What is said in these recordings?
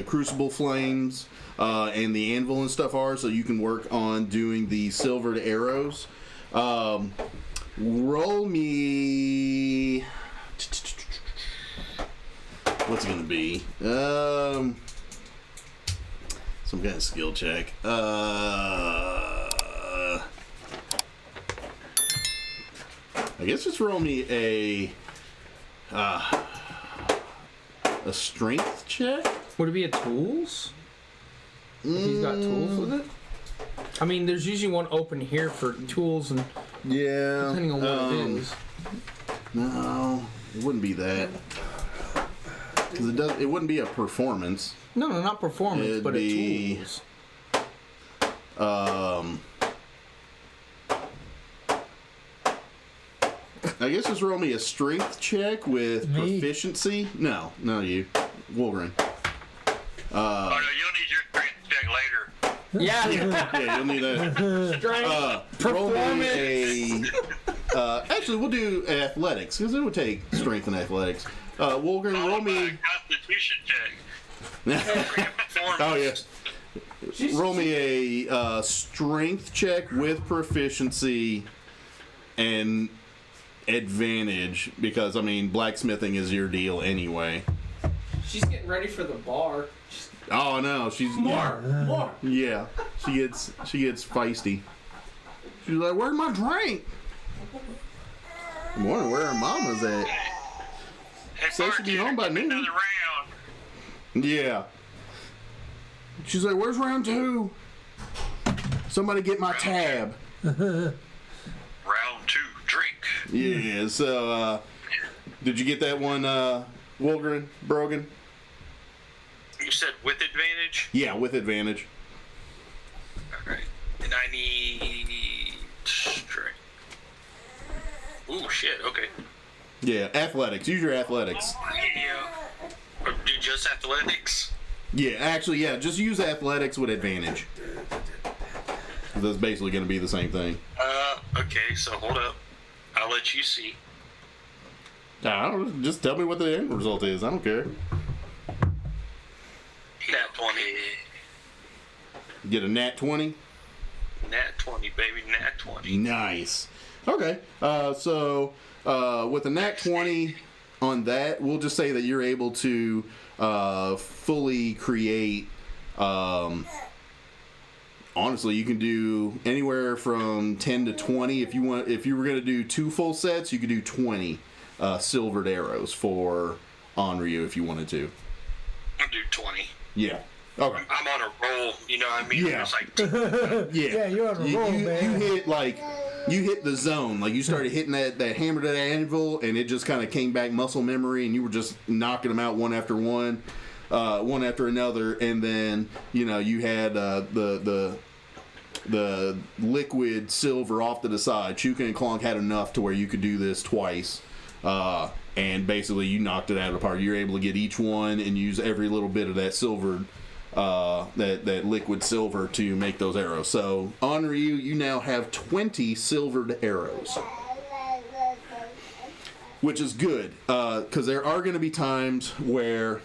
crucible flames and the anvil and stuff are, so you can work on doing the silvered arrows. Roll me... What's it gonna be? Some kind of skill check. I guess just roll me a strength check. Would it be a tools? If he's got tools with it? I mean, there's usually one open here for tools, and depending on what it is. No, it wouldn't be that. Because it wouldn't be a performance. No, not performance, but a tools. I guess just roll me a strength check with proficiency. No, you. Wolverine. Oh, no, you'll need your strength check later. Yeah, you'll need that. Strength, roll performance. me a... actually, we'll do athletics, because it would take strength and athletics. Wolverine, roll me... Constitution check. Oh, yes. Roll me a strength check with proficiency and advantage, because, I mean, blacksmithing is your deal anyway. She's getting ready for the bar. Oh, no, she's... More! Yeah, she gets feisty. She's like, where's my drink? I'm wondering where her mama's at. Hey, Says she'll be home by noon. Another round. Yeah. She's like, where's round 2? Somebody get my tab. Round 2, drink. Yeah, so, did you get that one, Wolverine, Brogan? You said with advantage? Yeah, with advantage. Alright. And I need strength. Ooh, shit, okay. Yeah, athletics. Use your athletics. Yeah. Or do just athletics? Yeah, actually, yeah, just use athletics with advantage. That's basically going to be the same thing. Okay, so hold up. I'll let you see. I don't know, just tell me what the end result is. I don't care. Nat 20. Get a nat 20? Nat 20, baby. Nat 20. Nice. Okay, so with a nat 20 on that, we'll just say that you're able to fully create... honestly, you can do anywhere from 10 to 20. If you were going to do 2 full sets, you could do 20 silvered arrows for Onryu if you wanted to. I'll do 20. Yeah. Okay. I'm on a roll, you know what I mean? Yeah. It's like, Yeah, you're on a roll, man. You hit the zone. Like, you started hitting that hammer to that anvil, and it just kind of came back muscle memory, and you were just knocking them out one after another, and then, you know, you had the liquid silver off to the side. Chuka and Clonk had enough to where you could do this twice, and basically you knocked it out of the park. You're able to get each one and use every little bit of that silver, that liquid silver to make those arrows. So, Onryu, you now have 20 silvered arrows, which is good, because there are going to be times where,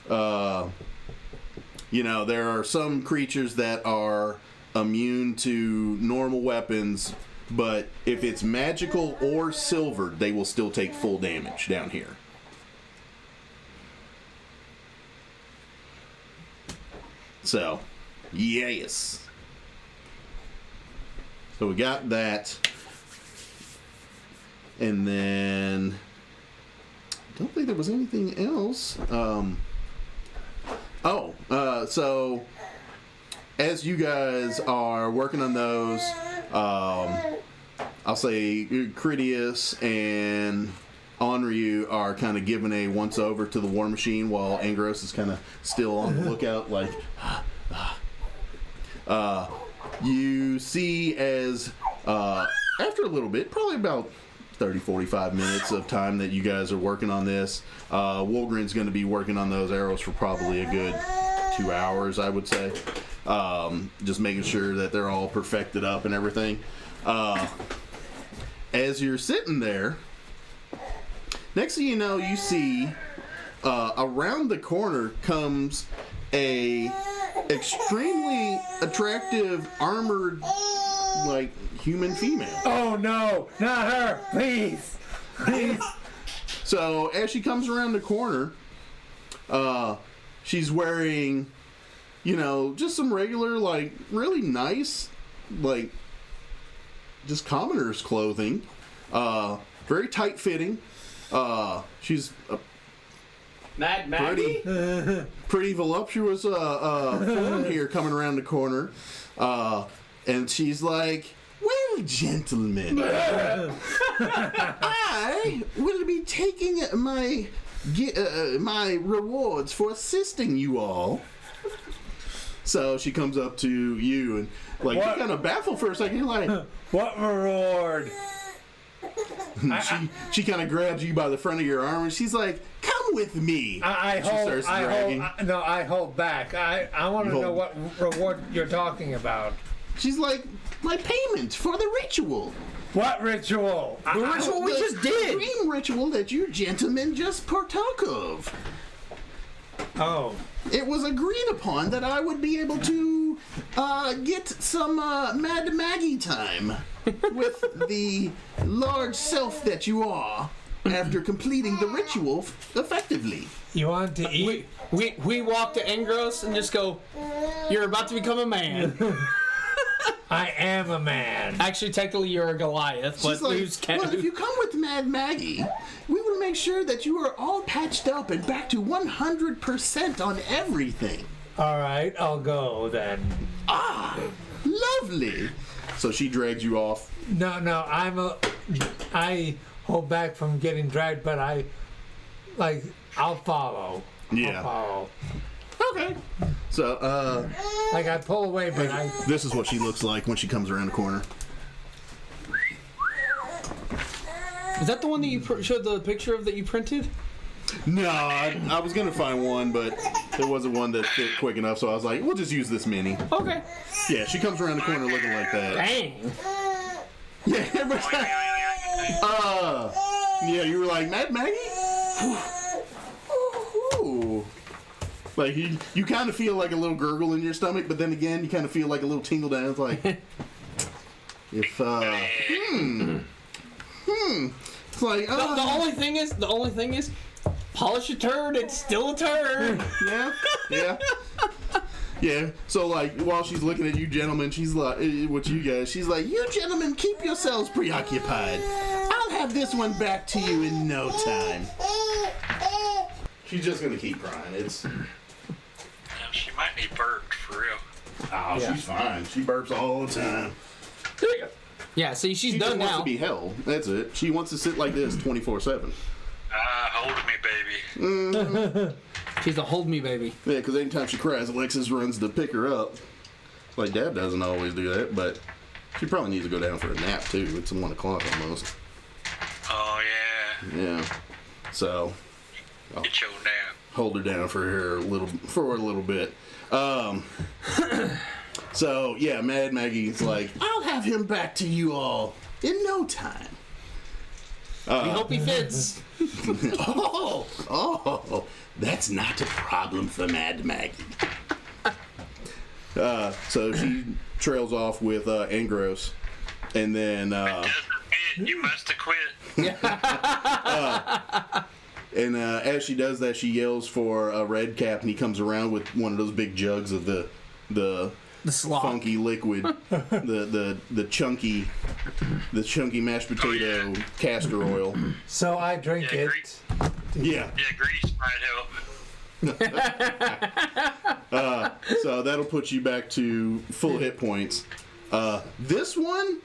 you know, there are some creatures that are immune to normal weapons, but if it's magical or silvered, they will still take full damage down here. So, yes. So we got that. And then I don't think there was anything else. So as you guys are working on those, I'll say Critias and Onryu are kind of giving a once over to the war machine while Angros is kind of still on the lookout, like, you see as after a little bit, probably about 30-45 minutes of time that you guys are working on this, Wolgren's going to be working on those arrows for probably a good 2 hours, I would say, just making sure that they're all perfected up and everything. As you're sitting there, next thing you know, you see around the corner comes a extremely attractive armored like human female. Oh no, not her! Please, please. So as she comes around the corner, she's wearing, just some regular, like, really nice, like, just commoner's clothing. Very tight fitting. She's a Mad Maggie? pretty voluptuous form here coming around the corner. And she's like, well, gentlemen, I will be taking my rewards for assisting you all. So she comes up to you and, like, you're kind of baffled for a second. You're like, what reward? She kind of grabs you by the front of your arm and she's like, come with me. I hold back. I want to know what reward you're talking about. She's like, my payment for the ritual. What ritual? The ritual we just did. The dream ritual that you gentlemen just partook of. Oh. It was agreed upon that I would be able to get some Mad Maggie time with the large self that you are after completing the ritual effectively. You want to eat? We walk to Angros and just go, you're about to become a man. I am a man. Actually, technically, you're a Goliath. She's like, well, if you come with Mad Maggie, we will make sure that you are all patched up and back to 100% on everything. All right, I'll go then. Ah, lovely. So she drags you off. No, I hold back from getting dragged, but I'll follow. Yeah. I'll follow. Okay. So, Like I pull away, but this is what she looks like when she comes around the corner. Is that the one that you showed the picture of that you printed? No, I was going to find one, but there wasn't one that fit quick enough, so I was like, we'll just use this mini. Okay. Yeah, she comes around the corner looking like that. Dang. Yeah, everybody's like, yeah, you were like, Mad Maggie? Ooh. Like, you kind of feel like a little gurgle in your stomach, but then again, you kind of feel like a little tingle down. It's like, if, It's like, The only thing is, polish a turd, it's still a turd. Yeah. Yeah, so, like, while she's looking at you gentlemen, she's like, she's like, you gentlemen, keep yourselves preoccupied. I'll have this one back to you in no time. She's just gonna keep crying. She might need burped, for real. Oh, Yeah. she's fine. She burps all the time. There you go. Yeah, see, she's She done just wants now. to be held. That's it. She wants to sit like this 24/7. Hold me, baby. She's a hold me baby. Yeah, because anytime she cries, Alexis runs to pick her up. Like, Dad doesn't always do that, but she probably needs to go down for a nap, too. It's 1 o'clock almost. Oh, yeah. Yeah. So, Get your nap. hold her down for a little bit. So, yeah, Mad Maggie's like, I'll have him back to you all in no time. We hope he fits. Oh, that's not a problem for Mad Maggie. So she trails off with Angros, and then You must have quit. and as she does that, she yells for Red Cap, and he comes around with one of those big jugs of the slop. funky liquid, the chunky mashed potato castor oil. so I drink Yeah, it. great. Yeah. Yeah, grease might help. So that'll put you back to full hit points. This one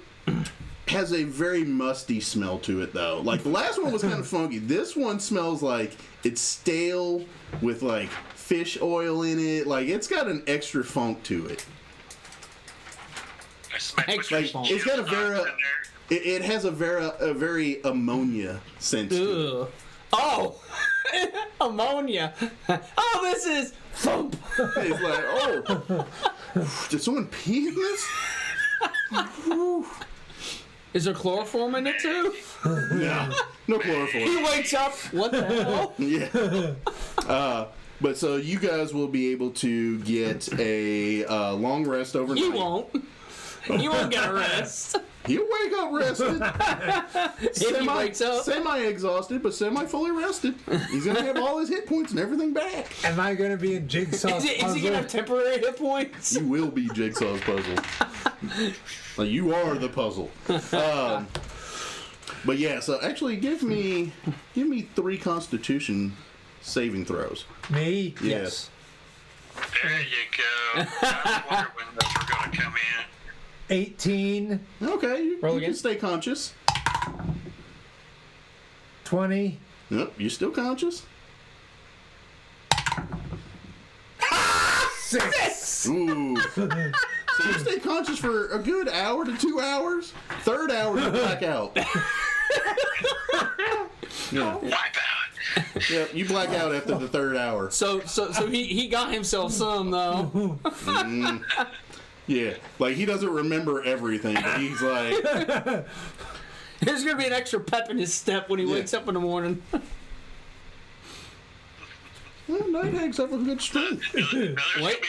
has a very musty smell to it, though. Like, the last one was kind of funky. This one smells like it's stale with, like, fish oil in it. Like, it's got an extra funk to it. I smell Extra like, funk. It's got a very... in there. It has a very ammonia sense to it. Ugh. Oh! Ammonia. Oh, this is thump. It's like, oh, did someone pee in this? Is there chloroform in it too? No, no chloroform. He wakes up. What the hell? Yeah. But so you guys will be able to get a long rest overnight. You won't. You won't get a rest. He'll wake up rested. If he wakes up. Semi-exhausted, but semi-fully rested. He's going to have all his hit points and everything back. Am I going to be in Jigsaw's puzzle? Is he going to have temporary hit points? You will be Jigsaw's puzzle. Like, you are the puzzle. But yeah, so actually give me 3 Constitution saving throws. Me? Yes. There you go. I was wondering when those were going to come in. 18. Okay, you Roll can again. stay conscious. 20. Nope, you still conscious. 6. Ooh. So you stay conscious for a good hour to 2 hours. Third hour, you black out. Yeah. Wipe out. Yep, you black out after the third hour. So he got himself some though. Yeah, like he doesn't remember everything, but he's like, There's gonna be an extra pep in his step when he wakes up in the morning. well, night hags have a good strength. Wait,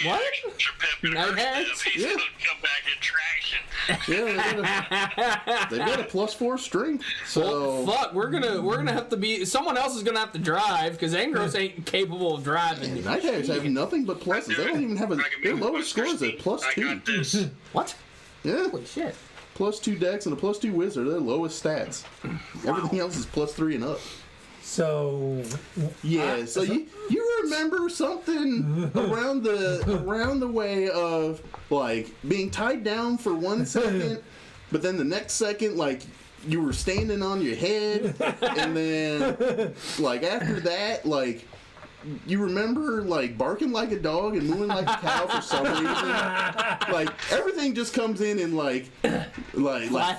what? Night hags? He's Yeah. going to come back in traction. Yeah, they've got a +4 strength. So Fuck, we're gonna have to be. Someone else is gonna have to drive because Angros ain't capable of driving. night hags have nothing but pluses. They don't even have their lowest score is a I +2. got this. What? Yeah, Holy shit! +2 dex and a +2 wizard. They're the lowest stats. Everything else is +3 and up. So, Yeah, so you remember something around the way of like being tied down for 1 second, but then the next second like you were standing on your head, and then like after that like you remember like barking like a dog and mooing like a cow for some reason. Like everything just comes in like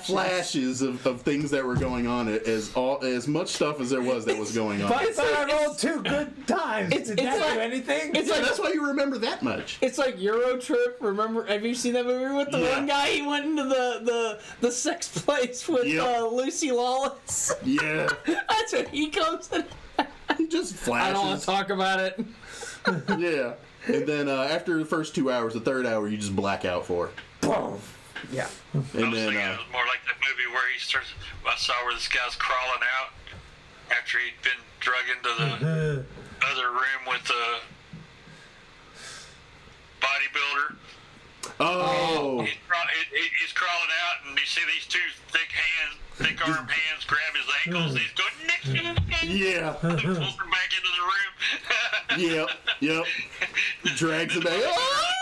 flashes of things that were going on as much stuff as there was that was going on. but I rolled 2 good times. Did that like- do anything? It's Yeah, like that's why you remember that much. it's like Euro Trip. Remember? Have you seen that movie with the Yeah. one guy? He went into the sex place with Yep. Lucy Lawless. Yeah, That's what he comes in. he just I don't want flashes. to talk about it. Yeah, and then after the first 2 hours, the third hour you just black out for. Boom. Yeah. I And was thinking then it was more like that movie where he starts. I saw where this guy's crawling out after he'd been drug into the other room with the bodybuilder. oh He's crawling out, and you see these 2 thick armed hands grab his ankles. And he's going next to him. yeah, Pulls him back into the room. yep, drags him back. Ah!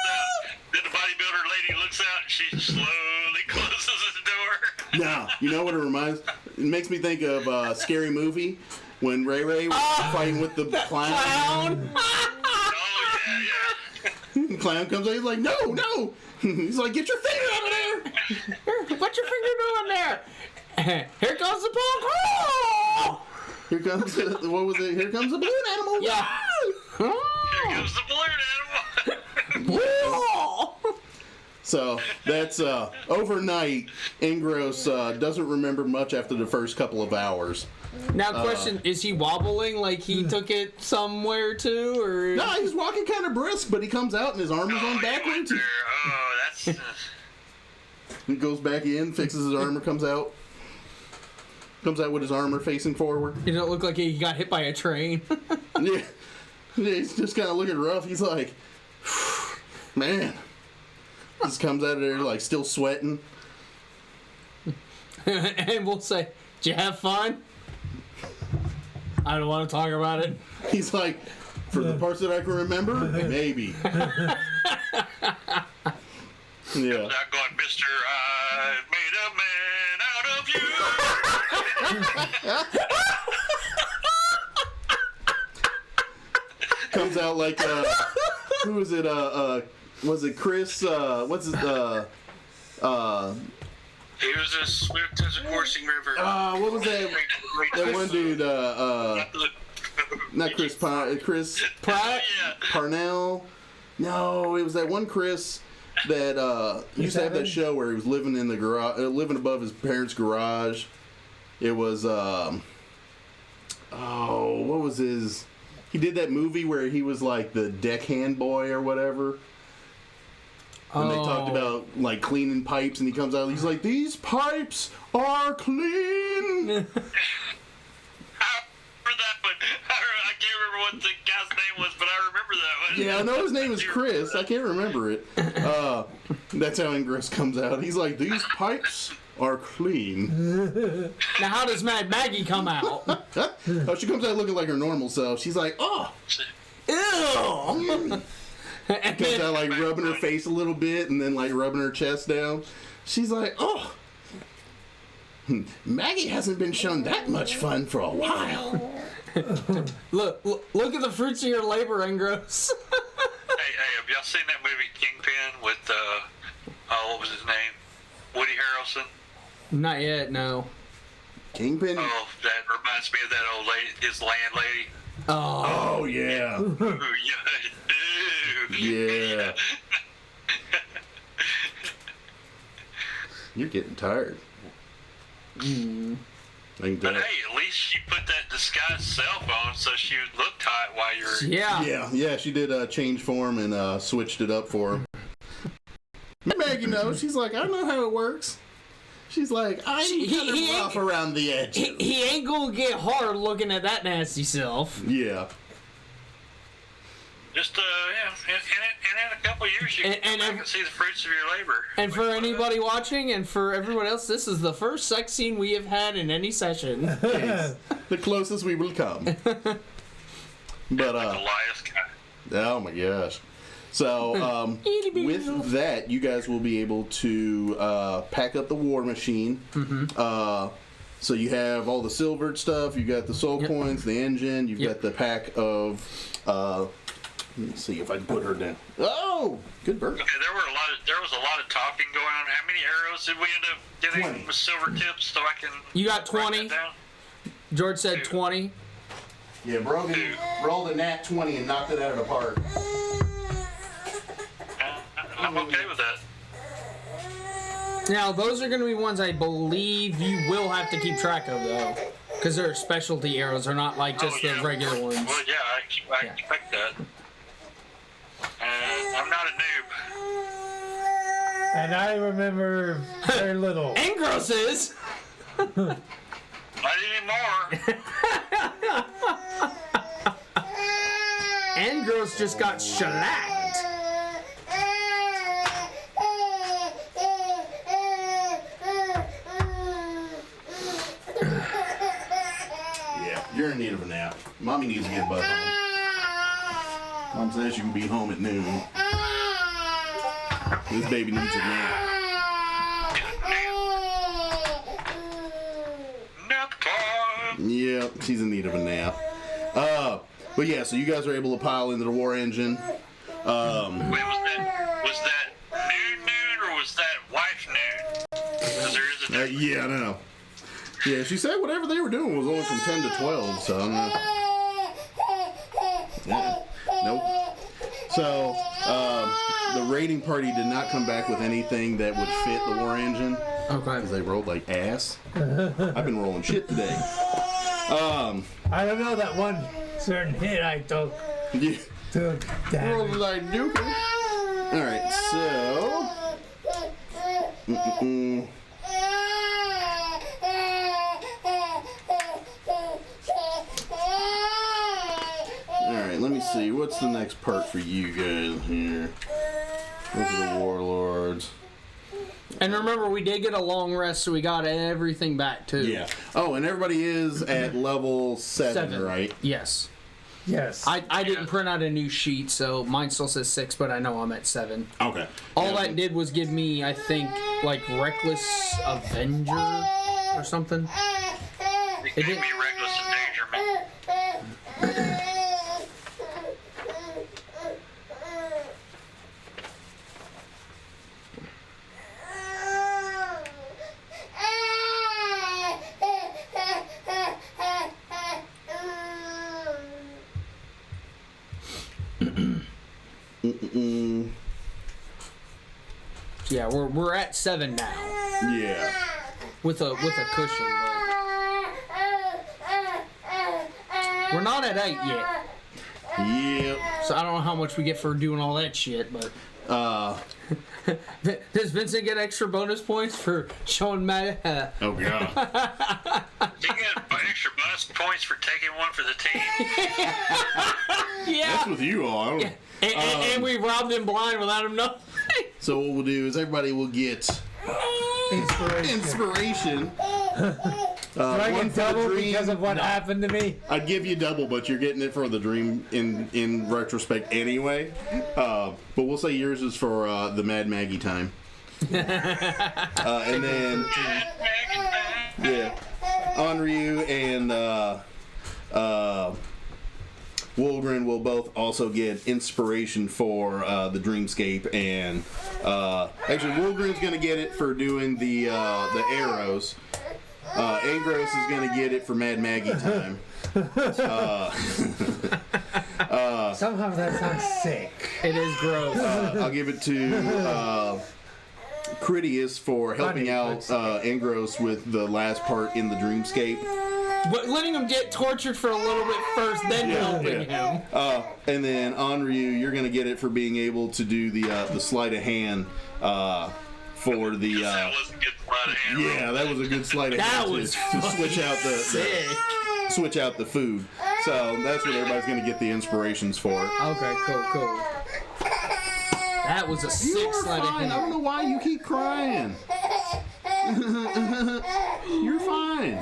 Then the bodybuilder lady looks out, and she slowly closes the door. Now, you know what it reminds? It makes me think of Scary Movie when Ray Ray was fighting with the clown. Clown. Oh, yeah. The clown comes out, he's like, no! He's like, get your finger out of there! What's your finger doing there? Here comes the punk. Here comes, what was it? Here comes the balloon animal! Yeah. Here goes the balloon animal. So, that's, overnight, Ingros doesn't remember much after the first couple of hours. Now, question: is he wobbling like he took it somewhere too, or? No, he's walking kind of brisk, but he comes out and his arm is Oh, on you went backwards. there. Oh, that's... He goes back in, fixes his armor, comes out with his armor facing forward. He don't look like he got hit by a train. Yeah, he's just kind of looking rough. He's like, man. Just comes out of there like still sweating. And we'll say, "Did you have fun?" I don't want to talk about it. He's like, for the parts that I can remember, maybe. Yeah. Not going, Mr. I made a man out of you. Comes out like, who was it? Was it Chris? What's his? He was as swift as a coursing river. What was that? That one dude. Not Chris. Chris Pratt. Yeah. Parnell. No, it was that one Chris that used to have that show where he was living in the garage, living above his parents' garage. It was what was his? He did that movie where he was like the deckhand boy or whatever. And they talked about like cleaning pipes, and he comes out, he's like, "These pipes are clean." I remember that one. I can't remember what the guy's name was, but I remember that one. Yeah, I know his name is Chris. I can't remember it. That's how Ingress comes out. He's like, "These pipes are clean." Now, how does Maggie come out? Oh, she comes out looking like her normal self. She's like, "Oh, Ew! And comes then, out like rubbing her face a little bit and then like rubbing her chest down. She's like, "Oh, Maggie hasn't been shown that much fun for a while." look at the fruits of your labor, Ingress. Hey, have y'all seen that movie Kingpin with, what was his name? Woody Harrelson? Not yet, no. Kingpin? Oh, that reminds me of that old lady, his landlady. Oh, yeah. Ooh, Yeah. You're getting tired. I can But tell. hey, at least she put that disguised cell phone so she would look tight while you're... Yeah. Yeah, she did change form and switched it up for him. Maggie knows. She's like, "I know how it works." She's like, "I'm kind of rough around the edges." He ain't gonna get hard looking at that nasty self. Yeah. Just, yeah, and in a couple of years you can come back and see the fruits of your labor. And for anybody watching and for everyone else, this is the first sex scene we have had in any session. Yes. The closest we will come. But, Elias guy. oh my gosh. So, with that, you guys will be able to pack up the war machine. So you have all the silvered stuff, you got the soul coins, the engine, you've got the pack of, let me see if I can put her down. Oh, good bird. Okay, there was a lot of talking going on. How many arrows did we end up getting 20. with silver tips so I can You got 20. write that down? George said 20. Yeah, Brogan rolled a nat 20 and knocked it out of the park. I'm okay with that. Now, those are going to be ones I believe you will have to keep track of, though. Because they're specialty arrows. They're not like just the regular ones. Well, yeah, I expect that. I'm not a noob. And I remember very little. Ingress is! Not anymore. Ingress just got shellacked. Yeah, you're in need of a nap. Mommy needs to get Bud home. Mom says you can be home at noon. This baby needs a nap. Nap time. Yeah, she's in need of a nap. But yeah, so you guys are able to pile into the war engine. Wait, was that noon or was that wife noon? Because there is a difference. Yeah, I know. Yeah, she said whatever they were doing was only from 10 to 12, so I don't know. Yeah. Nope. So, the raiding party did not come back with anything that would fit the war engine. Okay. Because they rolled like ass. I've been rolling shit today. I don't know that one certain hit I took. Yeah. Took damage. Rolled like dookie. Alright, so... Alright, let me see. What's the next part for you guys here? Those are the warlords. And remember, we did get a long rest, so we got everything back, too. Yeah. Oh, and everybody is at level 7, right? Yes. Yes. I didn't print out a new sheet, so mine still says 6, but I know I'm at 7. Okay. All that did was give me, I think, like, Reckless Avenger or something. It gave me reckless endangerment. Yeah, we're at 7 now. Yeah. With a cushion, but we're not at 8 yet. Yep. So I don't know how much we get for doing all that shit, but does Vincent get extra bonus points for showing Matt? Oh god. You get extra bonus points for taking one for the team. Yeah. That's with you all. I don't, And we robbed him blind without him knowing. So what we'll do is everybody will get inspiration. Do I one get for the double dream. because of what happened to me? I'd give you double, but you're getting it for the dream in retrospect anyway. But we'll say yours is for the Mad Maggie time. And then yeah, Onryu and Wolgren will both also get inspiration for the dreamscape, and actually Wolgren's gonna get it for doing the arrows. Angros is gonna get it for Mad Maggie time. Somehow that sounds sick. It is gross. I'll give it to Critias for helping out Angros with the last part in the dreamscape. But letting him get tortured for a little bit first, then helping him. And then Onryu, you're gonna get it for being able to do the sleight of hand for the. That was a good sleight of hand. Yeah, that was a good sleight of hand. That was to switch out switch out the food. So that's what everybody's gonna get the inspirations for. Okay, cool. That was a sick sleight of hand. I don't know why you keep crying. You're fine.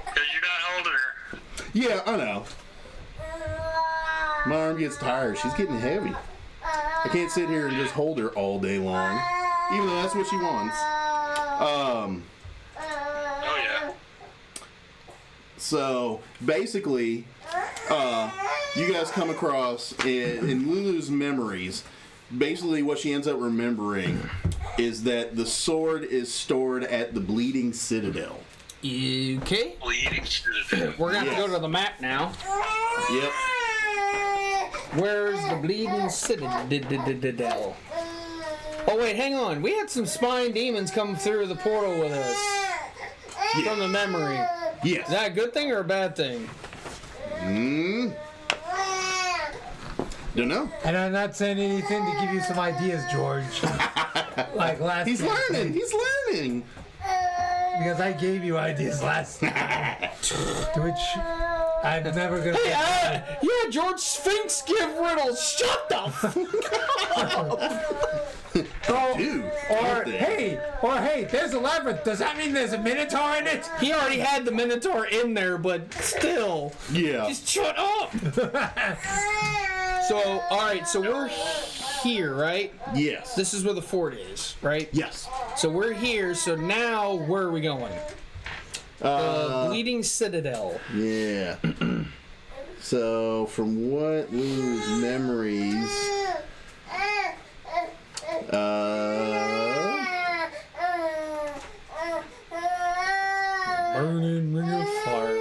Because you're not holding her. Yeah, I know. My arm gets tired. She's getting heavy. I can't sit here and just hold her all day long, even though that's what she wants. Oh, yeah. So basically, you guys come across in Lulu's memories. Basically, what she ends up remembering is that the sword is stored at the Bleeding Citadel. Okay. Bleeding Citadel. We're gonna have to go to the map now. Yep. Where's the Bleeding Citadel? Oh wait, hang on. We had some spine demons come through the portal with us from the memory. Yes. Is that a good thing or a bad thing? Don't know. And I'm not saying anything to give you some ideas, George. Like last He's time. learning. He's learning. Because I gave you ideas last time. To which I'm never going to... Hey, yeah, George, Sphinx give riddles. Shut the fuck up. Dude. Or hey, there's a labyrinth. Does that mean there's a minotaur in it? He already had the Minotaur in there, but still. Yeah. Just shut up. So, alright, so we're here, right? Yes. This is where the fort is, right? Yes. So we're here, so now where are we going? The Bleeding Citadel. Yeah. So, from what Lulu's memories, Burning ring of fire.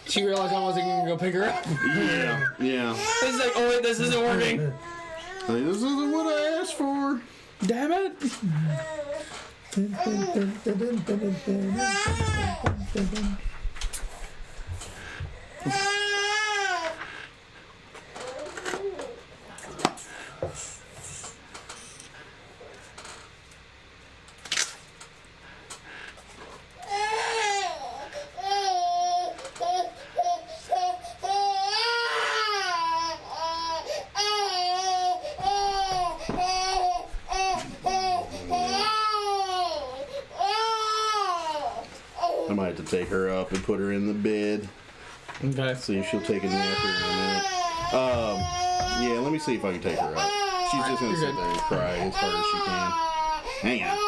She realized I wasn't gonna go pick her up. yeah. It's like, oh wait, this isn't working. Like, this isn't what I asked for. Damn it. I might have to take her up and put her in the bed. Okay. See if she'll take a nap here in a minute. Yeah, let me see if I can take her up. She's just gonna sit there and cry as hard as she can. Hang on.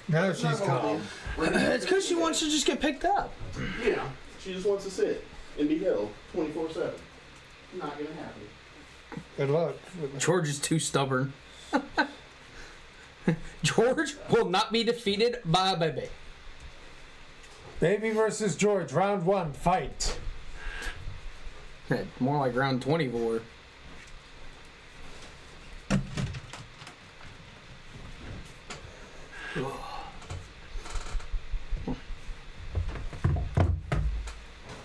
Now she's calm. It's because she wants to just get picked up. Yeah, she just wants to sit and be held 24/7. Not gonna happen. Good luck. George is too stubborn. George will not be defeated by a baby. Baby versus George, round 1, fight. More like round 24.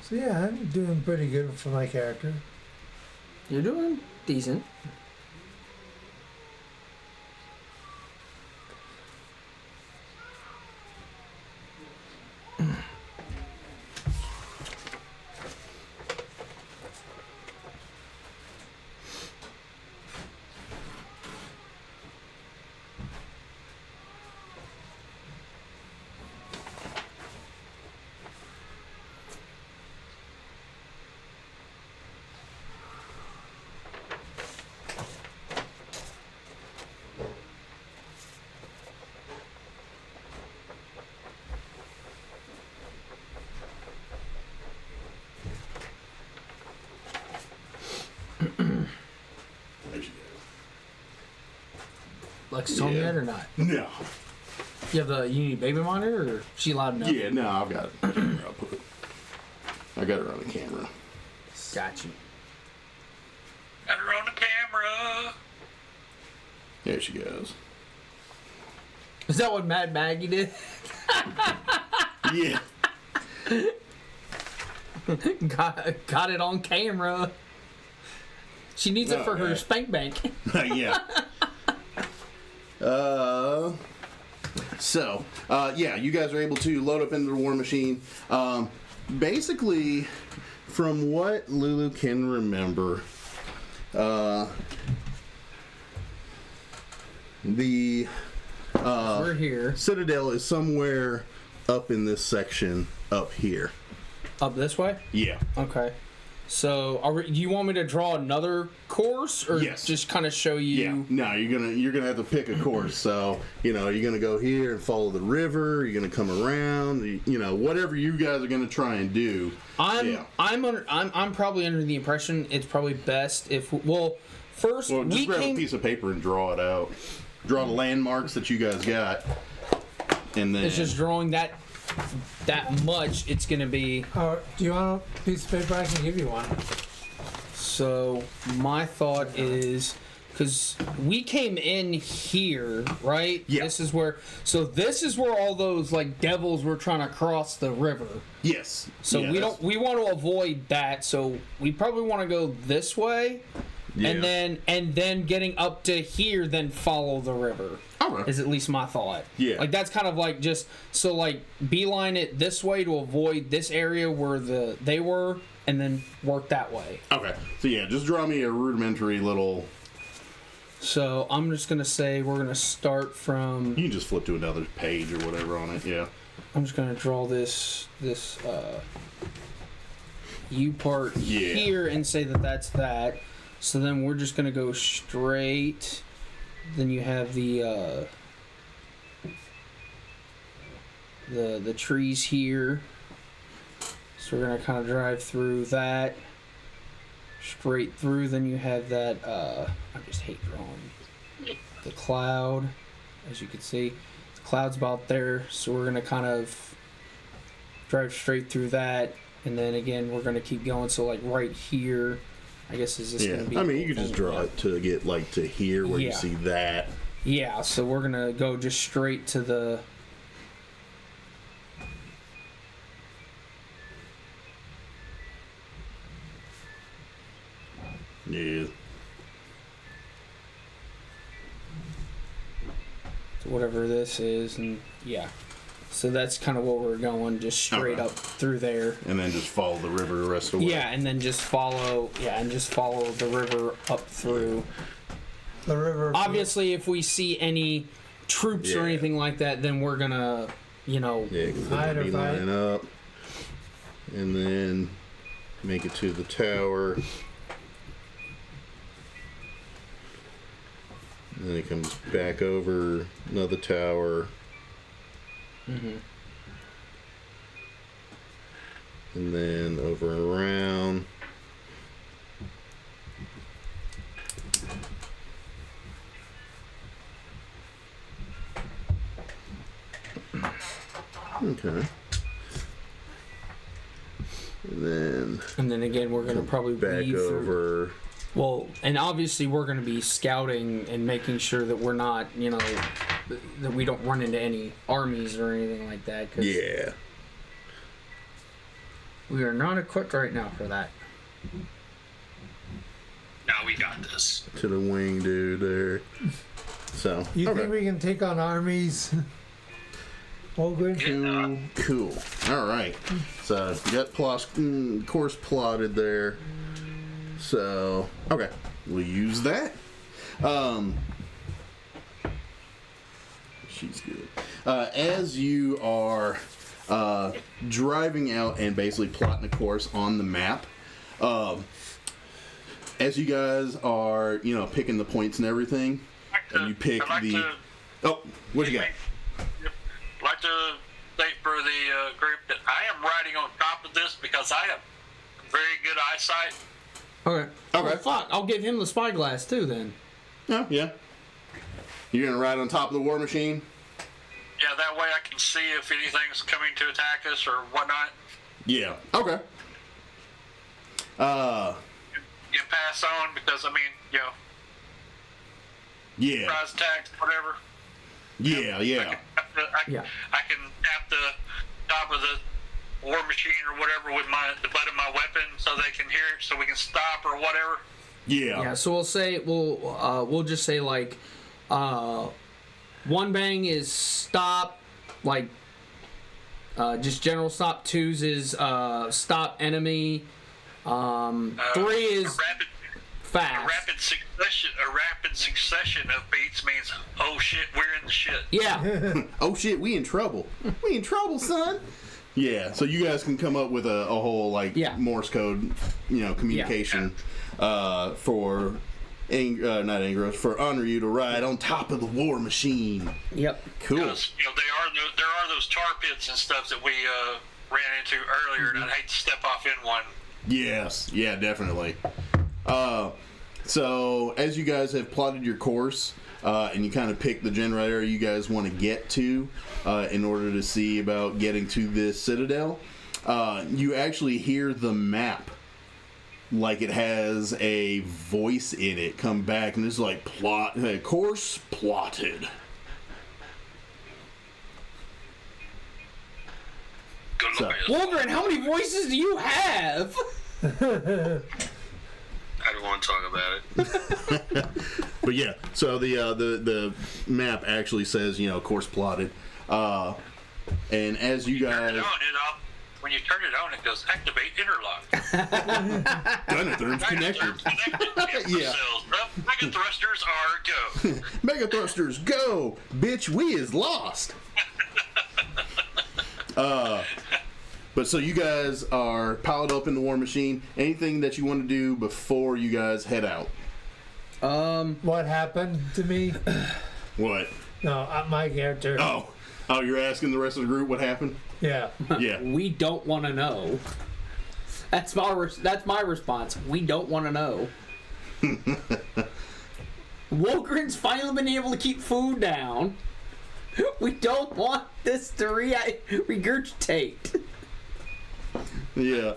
So yeah, I'm doing pretty good for my character. You're doing decent. Lex told me that or not? No. You need a baby monitor, or is she loud enough? Yeah, no, I've got it. I got her on the camera. Got you. Got her on the camera. There she goes. Is that what Mad Maggie did? Yeah. got it on camera. She needs it for her spank bank. Yeah. Yeah, you guys are able to load up into the war machine. Basically, from what Lulu can remember, the We're here. Citadel is somewhere up in this section up here. Up this way? Yeah. Okay. So, do you want me to draw another course, or Yes. just kind of show you? Yeah. No, you're gonna have to pick a course. So you're gonna go here and follow the river. You're gonna come around. Whatever you guys are gonna try and do. I'm probably under the impression it's probably best if first Well, just we grab came. a piece of paper and draw it out. Draw the landmarks that you guys got, and then It's just drawing that much. It's gonna be. Do you want a piece of paper? I can give you one. So my thought is, because we came in here, right? Yeah. This is where all those like devils were trying to cross the river. yes. So Yeah, we want to avoid that. So we probably want to go this way, Yeah. and then getting up to here, then follow the river. Okay. Is at least my thought. Yeah. Like that's kind of like just so like beeline it this way to avoid this area where they were, and then work that way. Okay. So yeah, just draw me a rudimentary little. So I'm just gonna say we're gonna start from. You can just flip to another page or whatever on it. Yeah. I'm just gonna draw this U part here and say that that's. So then we're just gonna go straight. Then you have the trees here. So we're gonna kind of drive through that. Straight through. Then you have that. I just hate drawing. The cloud, as you can see, the cloud's about there. So we're gonna kind of drive straight through that, and then again we're gonna keep going. So like right here. I guess is this going to be... I mean, you could just draw it to get, like, to here where you see that. Yeah, so we're going to go just straight to the... Yeah. To whatever this is, and yeah. So that's kind of what we're going, just straight up through there. And then just follow the river the rest of the way. Yeah, and then just follow the river up through. The river. Obviously, if we see any troops or anything like that, then we're gonna, Yeah, because then we line up. And then make it to the tower. And then it comes back over another tower. Mm-hmm. And then over and around. Okay. And then again, we're gonna probably back weave through. over. Well, and obviously we're gonna be scouting and making sure that we're not, that we don't run into any armies or anything like that. 'Cause Yeah. we are not equipped right now for that. Now we got this. To the wing dude there. So. You okay. think we can take on armies? All good? Cool. All right. So you got course plotted there. So okay, we'll use that. She's good. As you are driving out and basically plotting a course on the map, as you guys are picking the points and everything, and you pick oh, what you got? I'd like to state for the group that I am riding on top of this because I have very good eyesight. Okay. Okay. Well, fuck, I'll give him the spyglass too then. Oh, yeah. You're gonna ride on top of the war machine? Yeah, that way I can see if anything's coming to attack us or whatnot. Yeah. Okay. You can pass on because, Yeah. surprise attacks, whatever. Yeah, yeah. I can tap the top of the war machine or whatever with the butt of my weapon so they can hear it so we can stop or whatever. Yeah. Yeah, so we'll just say like one bang is stop, like just general stop. 2's is stop enemy. 3 is fast. A rapid succession of beats means, oh shit, we're in the shit. Yeah. Oh shit, we in trouble. We in trouble, son. Yeah, so you guys can come up with a whole Morse code, communication for not Angros, for Honor You to ride on top of the war machine. Yep. Cool. Because, there are those tar pits and stuff that we ran into earlier, and I'd hate to step off in one. Yes, yeah, definitely. So as you guys have plotted your course, and you kind of pick the generator you guys want to get to in order to see about getting to this citadel, you actually hear the map like it has a voice in it come back, and it's like course plotted. Good So- luck. Wolverine, how many voices do you have? I don't want to talk about it. But yeah, so the map actually says course plotted, and as you Turn it guys on, when you turn it on, it goes activate interlock. done it, they're connected. Yeah. Cells. Mega thrusters are go. Mega thrusters, go! Bitch, we is lost. But so you guys are piled up in the war machine. Anything that you want to do before you guys head out? What happened to me? What? No, my character. Oh, you're asking the rest of the group what happened? Yeah. Yeah. We don't want to know. That's my response. We don't want to know. Wolgren's finally been able to keep food down. We don't want this to regurgitate. Yeah.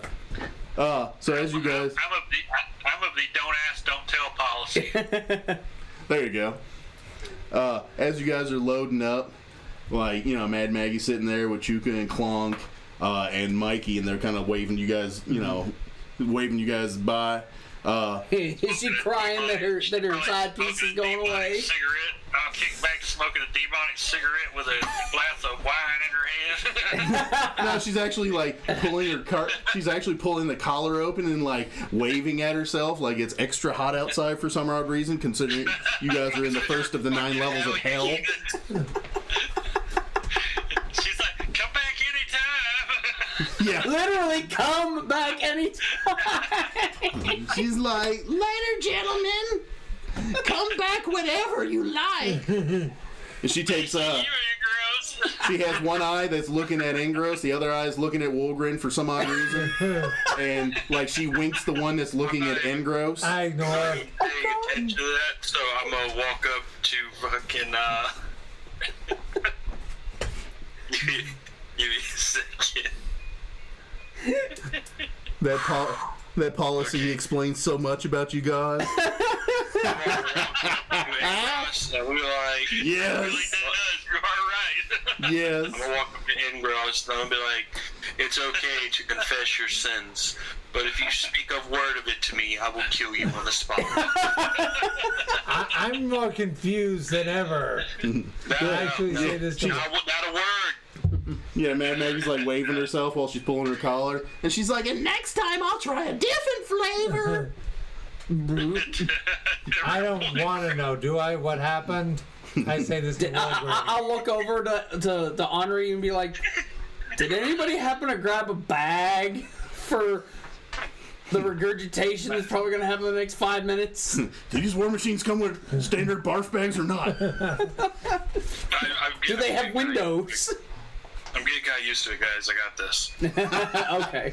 So as you guys, I'm of the don't ask, don't tell policy. there you go. As you guys are loading up, Mad Maggie sitting there with Chuka and Clonk and Mikey, and they're kind of waving you guys, waving you guys by. Is she crying that her side piece is going away? Cigarette. I'll kick back smoking a demonic cigarette with a glass of wine in her hand. No, she's actually pulling she's actually pulling the collar open and waving at herself like it's extra hot outside for some odd reason, considering you guys are in the first of the 9 levels of hell. She's like, come back anytime. Yeah. Literally, come back anytime. She's like, later, gentlemen. Come back whenever you like. And she takes You ain't gross. she has one eye that's looking at Ingros, the other eye is looking at Wolgren for some odd reason, and she winks the one that's looking at Ingros. I ignore her. Paying attention to that, so I'm gonna walk up to fucking Give me a second. That policy explains so much about you guys. And we're like, Yes. really, that does. You are right. Yes. I'm gonna walk up to Ingross and I'm gonna be like, it's okay to confess your sins, but if you speak a word of it to me, I will kill you on the spot. I'm more confused than ever. Say this to Not a word. Yeah, Mad Maggie's like waving herself while she's pulling her collar, and she's like, "And next time I'll try a different flavor." I don't want to know. Do I? What happened? I say this to Walgreens. I'll look over to Henri and be like, did anybody happen to grab a bag for the regurgitation that's probably going to happen in the next 5 minutes? Do these war machines come with standard barf bags or not? Do they have windows? I'm getting kind of used to it, guys. I got this. Okay.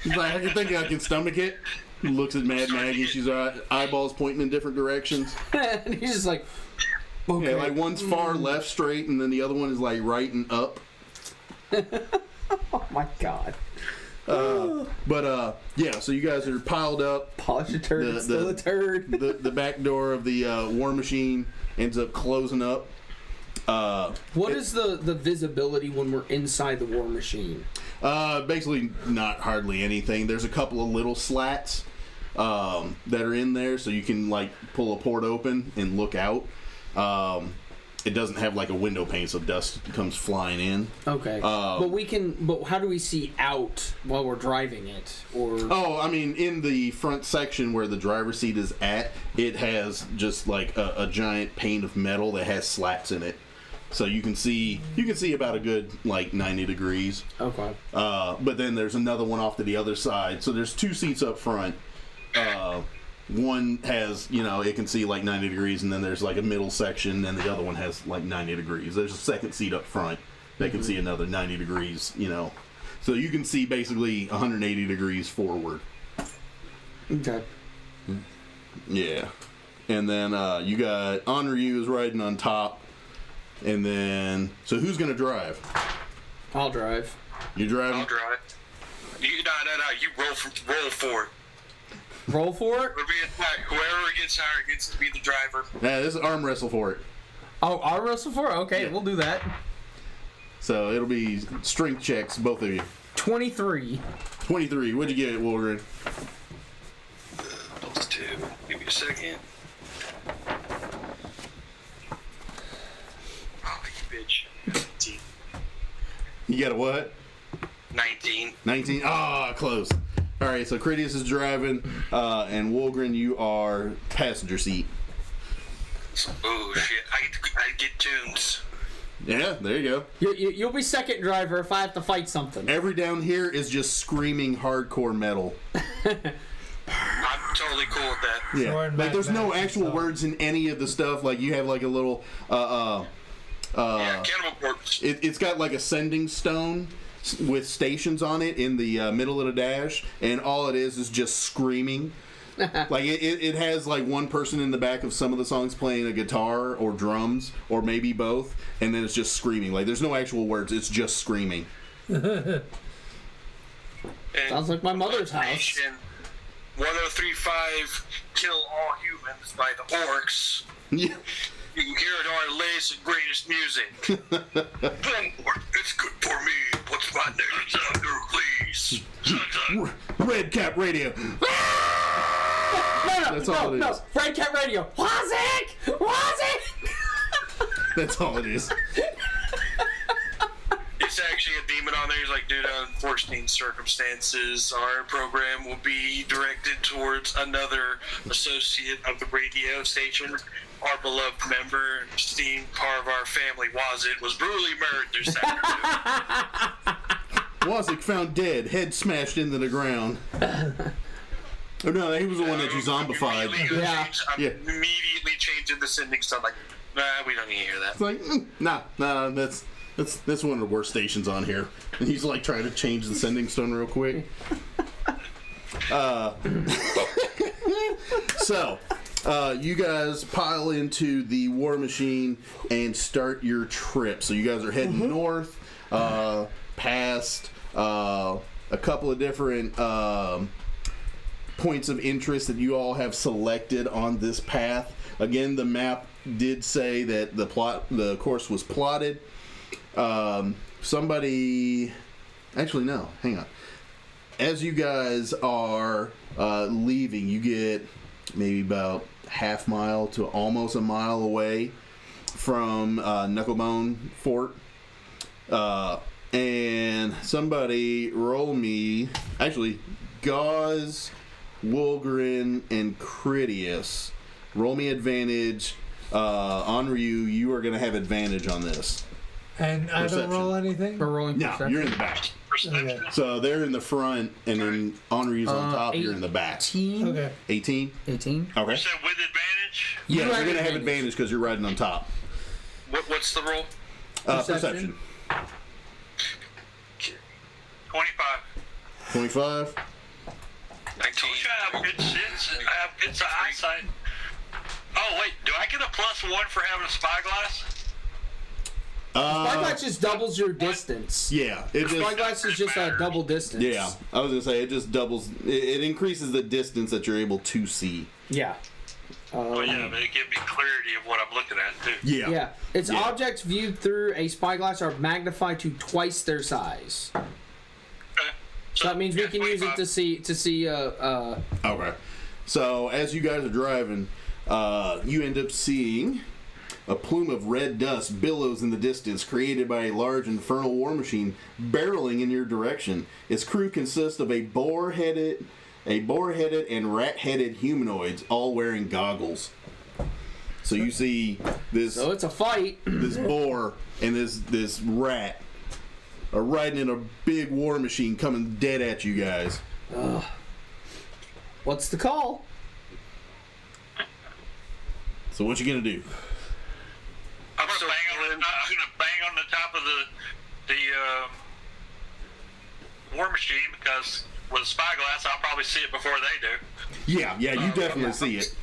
He's like, I think I can stomach it. He looks at Mad Maggie. She's eyeballs pointing in different directions. And he's just like, okay. Yeah, like one's far left straight, and then the other one is like right and up. Oh my god. Yeah, so you guys are piled up. Polish a turd, it's still a turd. The back door of the war machine ends up closing up. What is the visibility when we're inside the war machine? Basically not hardly anything. There's a couple of little slats that are in there, so you can like pull a port open and look out. It doesn't have like a window pane, so dust comes flying in. Okay. But how do we see out while we're driving it? Or I mean, in the front section where the driver's seat is at, it has just like a giant pane of metal that has slats in it. So you can see about a good like 90 degrees. Okay. But then there's another one off to the other side. So there's two seats up front. One has, it can see like 90 degrees, and then there's like a middle section, and the other one has like 90 degrees. There's a second seat up front that can see another 90 degrees, So you can see basically 180 degrees forward. Okay. Yeah. And then you got Henri is riding on top. And then, so who's going to drive? I'll drive. You driving? I'll drive. No. You roll for it. Roll for it? Whoever gets hired gets to be the driver. Yeah, this is arm wrestle for it. Oh, arm wrestle for it? Okay, Yeah. We'll do that. So it'll be strength checks, both of you. 23. 23. What'd you get, Wolverine? Plus 2. Give me a second. Oh, you bitch. 19. You got a what? 19. 19? Ah, close. All right, so Critias is driving, and Wolgren, you are passenger seat. Oh, shit. I get tunes. Yeah, there you go. You'll be second driver if I have to fight something. Every down here is just screaming hardcore metal. I'm totally cool with that. Yeah, Sure, like there's no Mad actual Max words in any of the stuff. Like you have like a little, Yeah, Cannibal Corpse. it's got like a sending stone with stations on it in the middle of the dash, and all it is just screaming. Like it has like one person in the back of some of the songs playing a guitar or drums or maybe both, and then it's just screaming. Like there's no actual words, it's just screaming. Sounds like my mother's house. 1035, kill all humans by the orcs. Yeah. You can hear it on our latest and greatest music. It's good for me. What's my name under, please? Red Cap Radio. That's all it is. Red Cat Radio. Wazik! That's all it is. It's actually a demon on there. He's like, due to unforeseen circumstances, our program will be directed towards another associate of the radio station. Our beloved member, esteemed part of our family, Wazit, was brutally murdered this afternoon. Wazik found dead, head smashed into the ground. Oh no, he was the one that you zombified. I'm Yeah. immediately changing the sending stuff. Like, nah, we don't need to hear that. It's like, nah, that's one of the worst stations on here. And he's like trying to change the sending stone real quick. So, you guys pile into the war machine and start your trip. So you guys are heading north. past a couple of different points of interest that you all have selected on this path. Again, the map did say that the course was plotted. Somebody, actually no, hang on. As you guys are leaving, you get maybe about half mile to almost a mile away from Knucklebone Fort. And somebody roll me, actually, Gauze, Wolgren, and Critius. Roll me advantage. On Ryu, you are going to have advantage on this. And I don't Perception. roll anything? We're rolling No, perception. you're in the back. Perception. Okay. So they're in the front, and then Henri's on top, you're in the back. 18. Okay. 18? 18. Okay. You said with advantage? Yeah, You you're have going to have advantage. advantage because you're riding on top. What's the roll? Perception. 25. 25. 19. I have good sense. I have good eyesight. Oh, wait. Do I get a +1 for having a spyglass? Spyglass just doubles your distance. Yeah, it just... Spyglass is just a double distance. Yeah, I was going to say, it just doubles... It increases the distance that you're able to see. Yeah. Oh, yeah, but it gives me clarity of what I'm looking at, too. Yeah. Yeah. It's Yeah. objects viewed through a spyglass are magnified to twice their size. Okay. So that means we yeah, can use it 25. to see Okay. So, as you guys are driving, you end up seeing a plume of red dust billows in the distance, created by a large infernal war machine barreling in your direction. Its crew consists of a boar-headed and rat-headed humanoids, all wearing goggles. So you see this So it's a fight. this boar and this rat are riding in a big war machine coming dead at you guys. What's the call? So what you gonna do? I'm gonna bang on the top of the war machine, because with a spyglass, I'll probably see it before they do. Yeah, you definitely see it.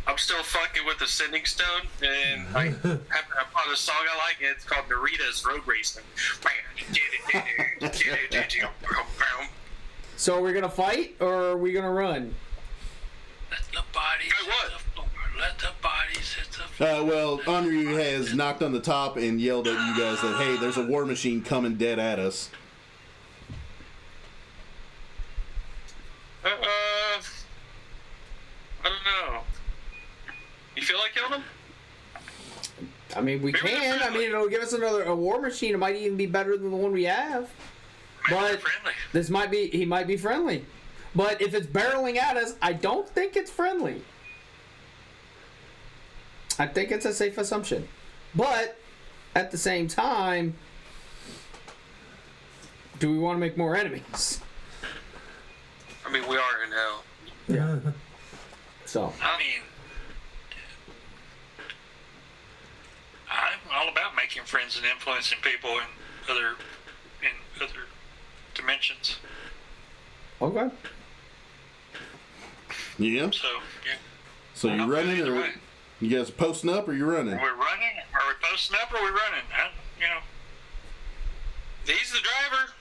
I'm still fucking with the sending stone, and I found a song I like. It's called Narita's Road Racing. So are we gonna fight or are we gonna run? Let the bodies hit the floor. Let the bodies hit the floor. Well, Henri has knocked on the top and yelled at you guys that, hey, there's a war machine coming dead at us. I don't know. You feel like killing him? I mean, we Maybe they're can. I friendly. mean, it'll give us a war machine. It might even be better than the one we have. Maybe they're But friendly. he might be friendly. But if it's barreling at us, I don't think it's friendly. I think it's a safe assumption. But at the same time, do we want to make more enemies? I mean, we are in hell. So, I mean, I'm all about making friends and influencing people in other dimensions. okay. Yeah? So, yeah. So you I'm running, either or way. you guys posting up, or you running? Are we running? Are we posting up, or are we running? He's the driver.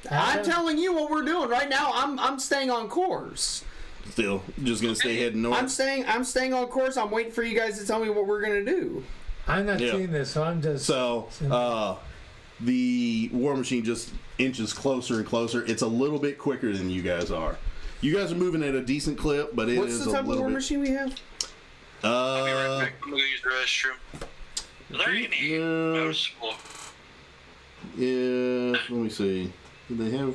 I'm telling you what we're doing right now. I'm staying on course. Still, just gonna stay heading north. I'm staying on course. I'm waiting for you guys to tell me what we're gonna do. I'm not Yeah. seeing this, so I'm just. So, the war machine just inches closer and closer. It's a little bit quicker than you guys are. You guys are moving at a decent clip, but it What's is the a type of little war bit. machine we have? I'll be right back. I'm gonna use the restroom. Are there any noticeable? Yeah, let me see. Do they have?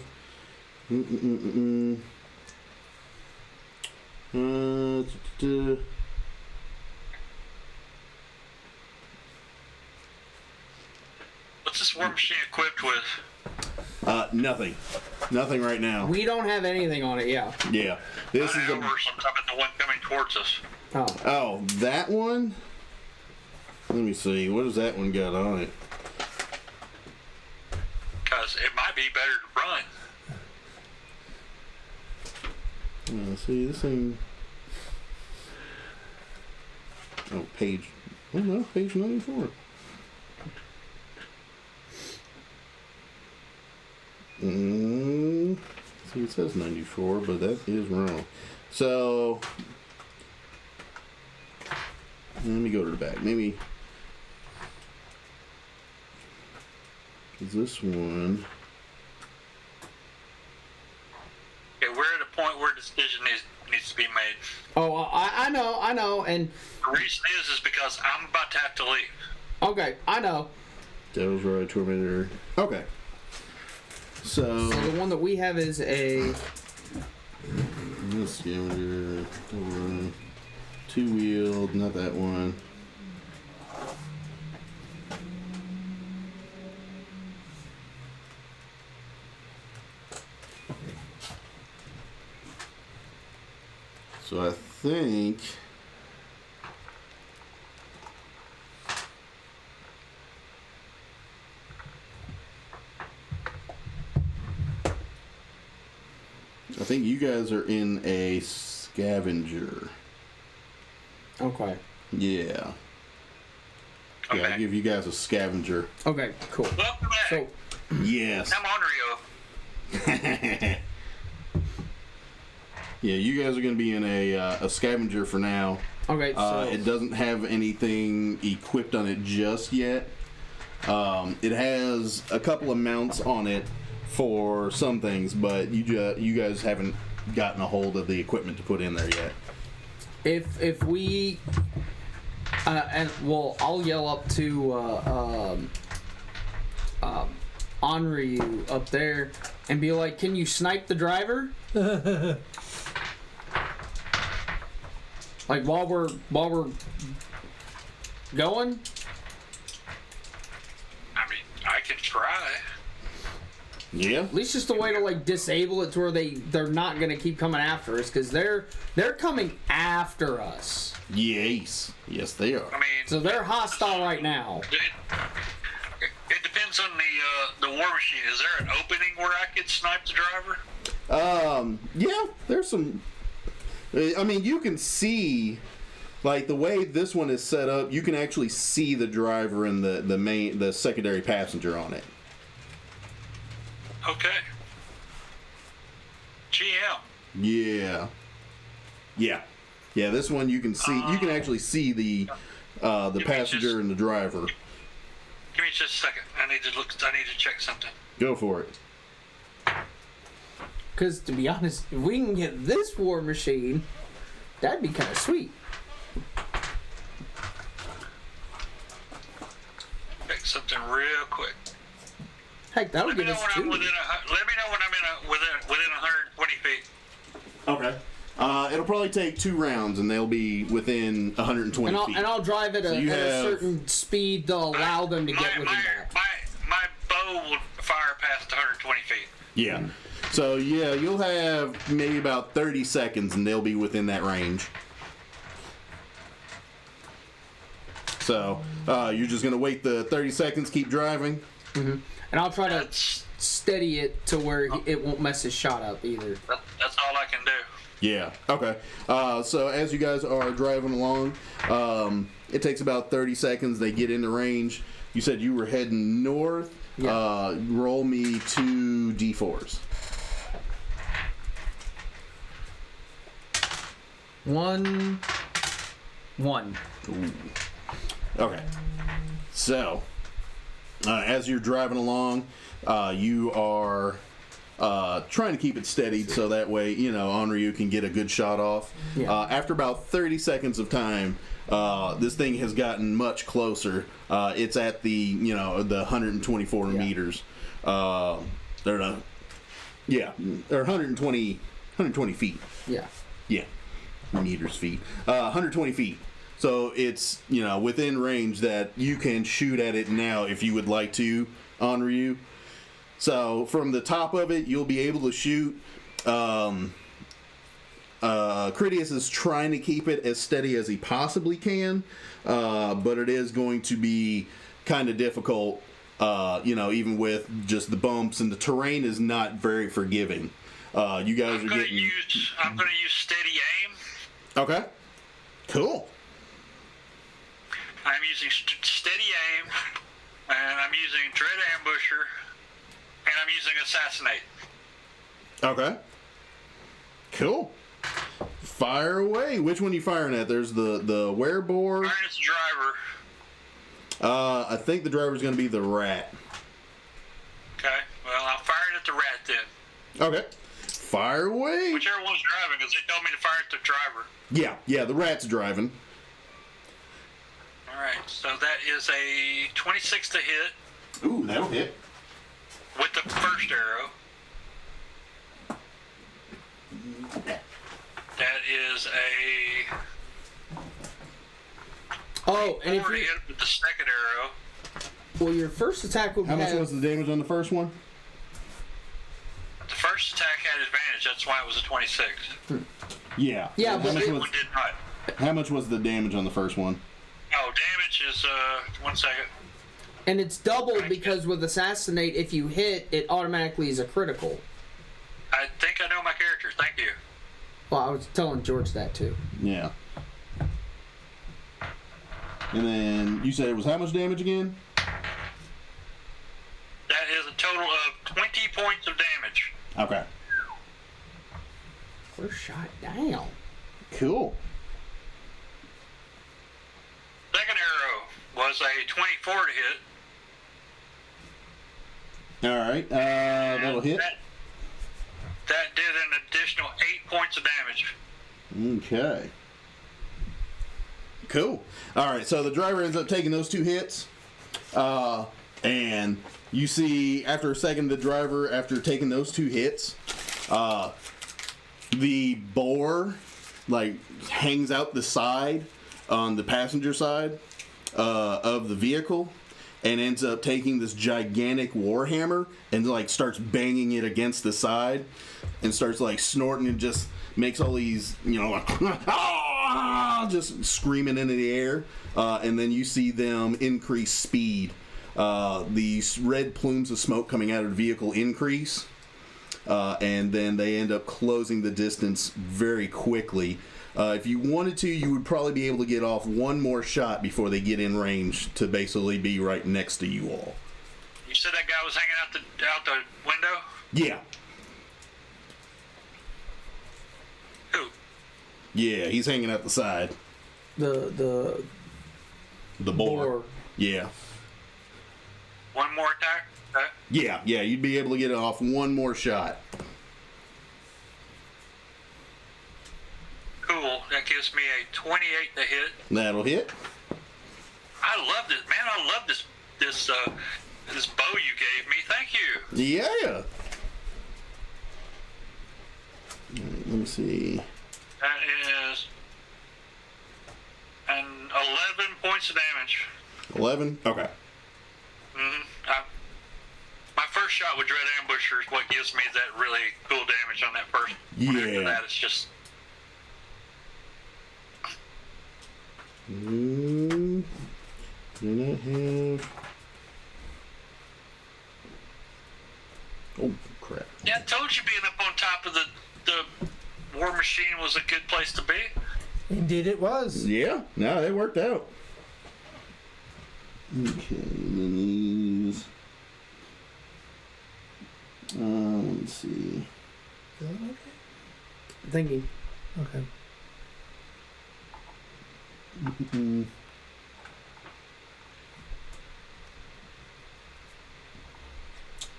What's this war machine equipped with? Nothing. Nothing right now. We don't have anything on it. Yeah. Yeah, this is An the. hour or something, the one coming towards us. Oh. Oh, that one. Let me see. What does that one got on it? Because it might be better to run. See, this thing. Oh, page. Oh no, page 94. See, it says 94, but that is wrong. So, let me go to the back. Maybe, is this one? Okay, we're at a point where a decision needs to be made. Oh, I know, and The reason is because I'm about to have to leave. okay, I know. Devil's Ride, Tormentor. Okay. So So the one that we have is a Scavenger, two-wheeled, not that one. So I think you guys are in a scavenger. okay. Yeah. Okay. Yeah, I'll give you guys a scavenger. Okay, cool. Welcome back. So Yes. I'm Onryo. Yeah, you guys are going to be in a scavenger for now. okay, so It doesn't have anything equipped on it just yet. It has a couple of mounts on it for some things, but you guys haven't gotten a hold of the equipment to put in there yet. if we and well, I'll yell up to Onryu up there and be like, "Can you snipe the driver?" Like while we're going. I mean, I can try. Yeah. At least just a way to like disable it to where they're not gonna keep coming after us, because they're coming after us. Yes. Yes, they are. I mean, So they're hostile right now. it depends on the war machine. Is there an opening where I could snipe the driver? Yeah, there's some. I mean, you can see, like the way this one is set up, you can actually see the driver and the secondary passenger on it. Okay. GM. Yeah. This one you can see. You can actually see the passenger and the driver. Give me just a second. I need to check something. Go for it. Because to be honest, if we can get this war machine, that'd be kind of sweet. Check something real quick. Heck, that would Let me give know us when I'm two. within. Let me know when I'm within 120 feet. Okay. It'll probably take 2 rounds, and they'll be within 120 feet. And I'll drive at, So you at a have- certain speed to allow them to get within that. My bow will fire past 120 feet. Yeah. So yeah, you'll have maybe about 30 seconds, and they'll be within that range. So you're just gonna wait the 30 seconds, keep driving. And I'll try to That's steady it to where it won't mess his shot up either. that's all I can do. Yeah. Okay. So as you guys are driving along, it takes about 30 seconds. They get into range. You said you were heading north. Yeah. Roll me 2 d4s. 1. Ooh. Okay. So, as you're driving along, you are trying to keep it steadied so that way, Onryu can get a good shot off. Yeah. After about 30 seconds of time, this thing has gotten much closer. It's at the 124 meters. Or 120 feet. Yeah. Yeah. Meters, feet. 120 feet. So it's, within range that you can shoot at it now if you would like to, Onryu. So from the top of it, you'll be able to shoot. Critias is trying to keep it as steady as he possibly can, but it is going to be kind of difficult, even with just the bumps, and the terrain is not very forgiving. You guys I'm are gonna getting... use steady aim. Okay. Cool. I'm using steady aim, and I'm using dread ambusher, And I'm using Assassinate. Okay. Cool. Fire away. Which one are you firing at? There's the werebore. Firing at the driver. I think the driver's going to be the rat. Okay. Well, I'll fire it at the rat then. Okay. Fire away. Whichever one's driving, because they told me to fire at the driver. Yeah, the rat's driving. All right. So that is a 26 to hit Ooh, that'll hit. with the first arrow. That is a Oh, and if 4 to you, hit with the second arrow. well, your first attack would How much have, was the damage on the first one? The first attack had advantage. That's why it was a 26. Yeah. Yeah, How but much it- was, One did not. how much was the damage on the first one? Oh, damage is 1 second. and it's doubled because with assassinate, if you hit, it automatically is a critical. I think I know my character. Thank you. Well, I was telling George that too. Yeah. And then you said it was how much damage again? That is a total of 20 points of damage. Okay. First shot down. Cool. Second arrow was a 24 to hit. All right. That'll hit. That did an additional 8 points of damage. Okay. Cool. All right. So the driver ends up taking those 2 hits, and you see after a second, the driver, after taking those 2 hits, the boar like hangs out the side on the passenger side of the vehicle, and ends up taking this gigantic warhammer and like starts banging it against the side, and starts like snorting and just makes all these, you know, like just screaming into the air, and then you see them increase speed. These red plumes of smoke coming out of the vehicle increase, and then they end up closing the distance very quickly. If you wanted to, you would probably be able to get off one more shot before they get in range to basically be right next to you all. You said that guy was hanging out the window? Yeah. Who? Yeah, he's hanging out the side. The The boar. boar. Yeah. One more attack? Okay. Yeah, you'd be able to get off one more shot. Cool. That gives me a 28 to hit. That'll hit. I love this, man. I love this bow you gave me. Thank you. Yeah. Let me see. That is an 11 points of damage. 11? Okay. My first shot with Dread Ambusher is what gives me that really cool damage on that first. Yeah. After that, it's just Do not have. Oh, crap. yeah. I told you being up on top of the war machine was a good place to be. Indeed, it was. Yeah, no, they worked out. Okay, then these. Let's see. Okay. Thinking. Okay.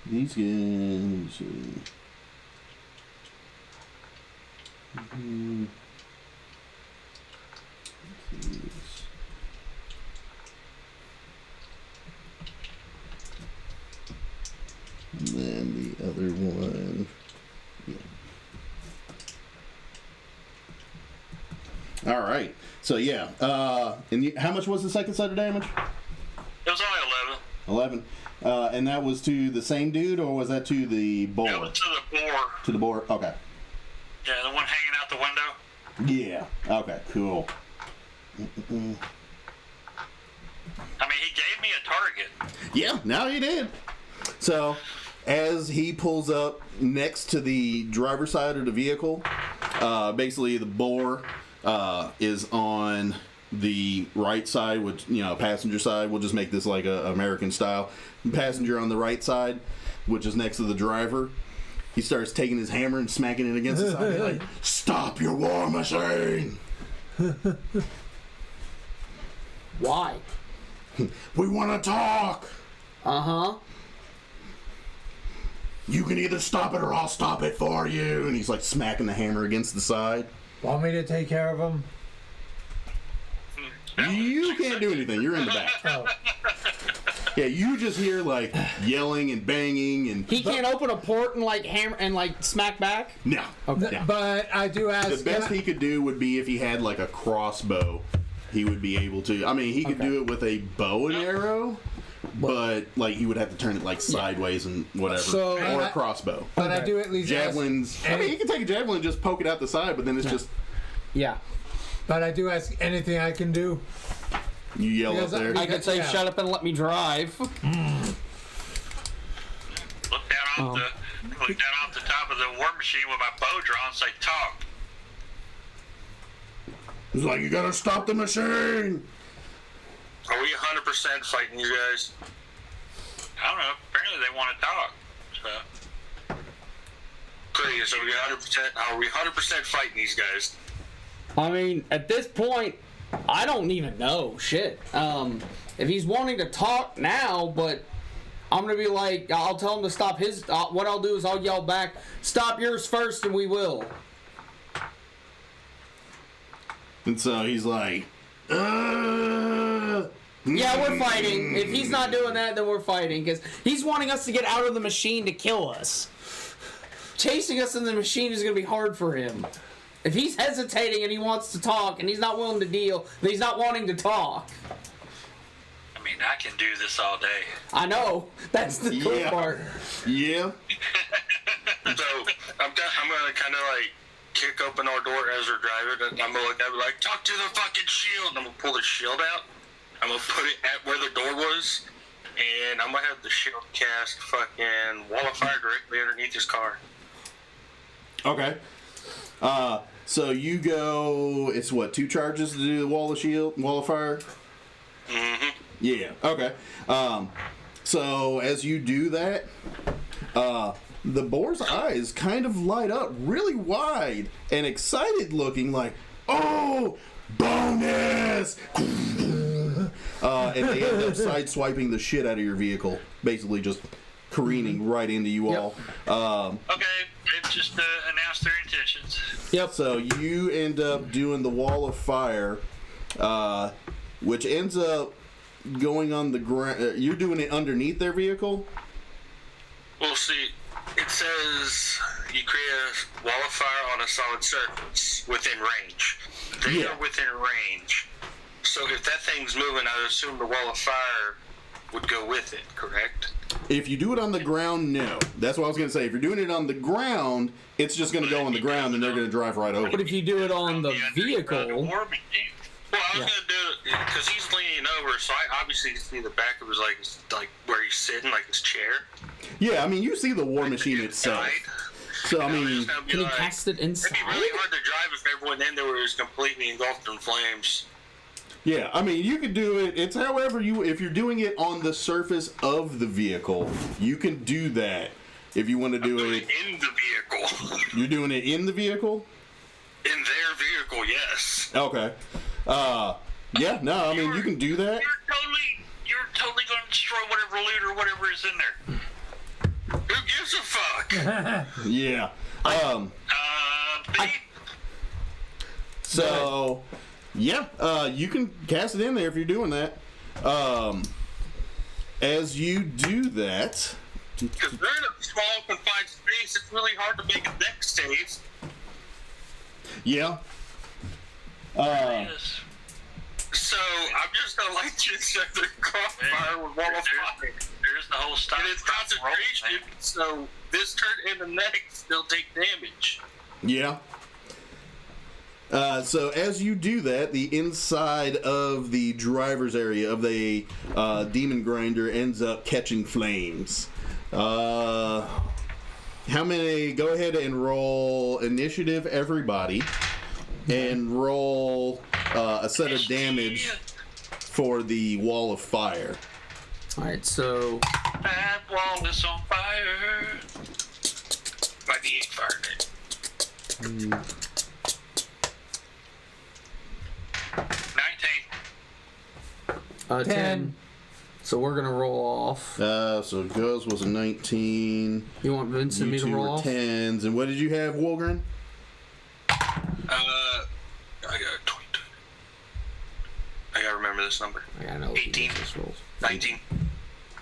These guys. And then the other one. Yeah. All right. So yeah. And how much was the second set of damage? It was only 11. 11. And that was to the same dude, or was that to the boar? It was to the boar. To the boar. Okay. Yeah, the one hanging out the window. Yeah. Okay. Cool. I mean, he gave me a target. Yeah. Now he did. So, as he pulls up next to the driver's side of the vehicle, basically the boar is on the right side, which, you know, passenger side. We'll just make this like a American style. Passenger on the right side. which is next to the driver. He starts taking his hammer and smacking it against the side. Like, stop your war machine! Why? We want to talk! Uh-huh. You can either stop it or I'll stop it for you. And he's like smacking the hammer against the side. Want me to take care of him? You can't do anything. You're in the back. Oh. Yeah, you just hear like yelling and banging and. He can't open a port and like hammer and like smack back? No. Okay. No. But I do ask. The best he could do would be if he had like a crossbow. He would be able to. I mean, he could do it with a bow and arrow. But like he would have to turn it like sideways and whatever, So- or a crossbow. But I do at least Javelins. ask. I mean, you can take a javelin and just poke it out the side, but then it's just Yeah. But I do ask anything I can do. you yell Because up there. I could say, Yeah. shut up and let me drive. Look down off the top of the war machine with my bow drawn. Say, talk. It's like you gotta stop the machine. Are we 100% fighting you guys? I don't know. Apparently they want to talk. So. Please, are we 100% fighting these guys? I mean, at this point, I don't even know. Shit. If he's wanting to talk now, but I'm gonna be like, I'll tell him to stop his. What I'll do is I'll yell back, "Stop yours first, and we will." And so he's like, Yeah, we're fighting. If he's not doing that, then we're fighting because he's wanting us to get out of the machine to kill us. Chasing us in the machine is gonna be hard for him. If he's hesitating and he wants to talk and he's not willing to deal, then he's not wanting to talk. I mean, I can do this all day. I know. That's the cool Yeah. part. yeah. So I'm gonna kind of like kick open our door as we're driving, and I'm gonna look at it like, talk to the fucking shield. And I'm gonna pull the shield out. I'm gonna put it at where the door was, and I'm gonna have the shield cast fucking wall of fire directly underneath his car. Okay. So you go. It's what, 2 charges to do the wall of fire. Mm-hmm. Yeah. Okay. So as you do that, the boar's eyes kind of light up really wide and excited looking, like, oh, bonus! And they end up sideswiping the shit out of your vehicle, basically just careening right into you all. Okay, it just announced their intentions. Yep. So you end up doing the wall of fire, which ends up going on the ground. You're doing it underneath their vehicle? Well, see, it says you create a wall of fire on a solid surface within range. They Yeah. are within range. So if that thing's moving, I would assume the wall of fire would go with it, correct? If you do it on the ground, no. That's what I was going to say. If you're doing it on the ground, it's just going to go on the ground and they're going to drive right over But it. if you do it on the Yeah, vehicle, Well, I was gonna do it because he's leaning over, so I obviously can see the back of his like where he's sitting, like his chair. Yeah, I mean, you see the war machine itself. Right? So, I mean, can he cast it It'd inside? be really hard to drive if everyone in there was completely engulfed in flames. yeah, I mean, you could do it. It's however if you're doing it on the surface of the vehicle, you can do that. If you want to do it, In the vehicle. you're doing it in the vehicle? In their vehicle, yes. Okay. Yeah, no, I mean, you can do that. You're totally going to destroy whatever loot or whatever is in there. Who gives a fuck? Yeah. Pete? So, yeah, you can cast it in there if you're doing that. As you do that, Because they're in a small, confined space, it's really hard to make a deck save. yeah. Yes. So, I'm just going to let you set the crossfire with wall of fire. There's the whole stuff. And it's concentration, so this turn and the next still take damage. Yeah. So as you do that, the inside of the driver's area of the demon grinder ends up catching flames. How many? Go ahead and roll initiative, everybody, and roll a set of damage for the wall of fire. Alright, so That wall is on fire. My D8 fired it. 19. 10. So we're gonna roll off. So Gus was a 19. You want Vince and You me to two roll were off? 10s. And what did you have, Wolgren? I got 22. I gotta remember this number. I gotta know. 18. This rolls. 19.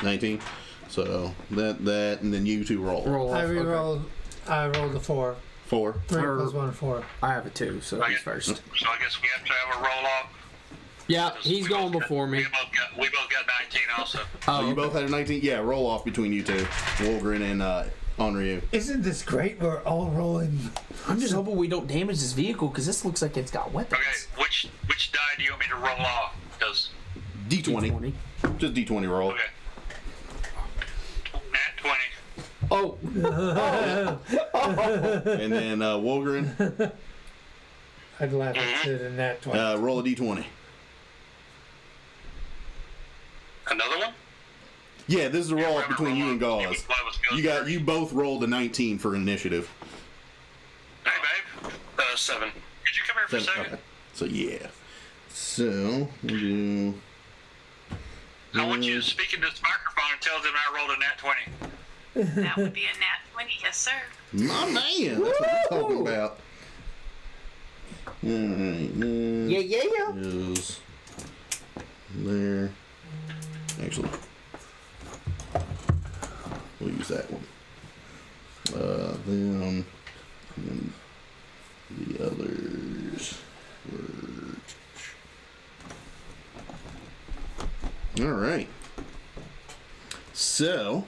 19. So that, and then you two roll. Roll off. I okay. re-rolled. I rolled a 4. 4. 3 Or- plus 1, 4. I have it too, so he's first. So I guess we have to have a roll off. Yeah, he's going before me. We both got 19 also. Oh, you okay. both had a 19? Yeah, roll off between you two. Wolgren and Henri. Isn't this great? We're all rolling. I'm just hoping we don't damage this vehicle because this looks like it's got weapons. Okay, which die do you want me to roll off? Because D20. Just D20 roll. okay. Nat 20. Oh, And then Wolgren, I'd laugh at it in that 20. roll a D20. Another one? Yeah, this is a roll off Whatever between you and roll off. Gauze. What was Gauze? You both rolled a 19 for initiative. Hey, babe. 7. Could you come here for a second? Okay. So yeah. So we'll do. I want you to speak into this microphone and tell them I rolled a nat 20. That would be a nat 20, yes, sir. My man, that's what we're talking about. Alright, yeah. is there. Actually, we'll use that one. Then the others were. Alright. So,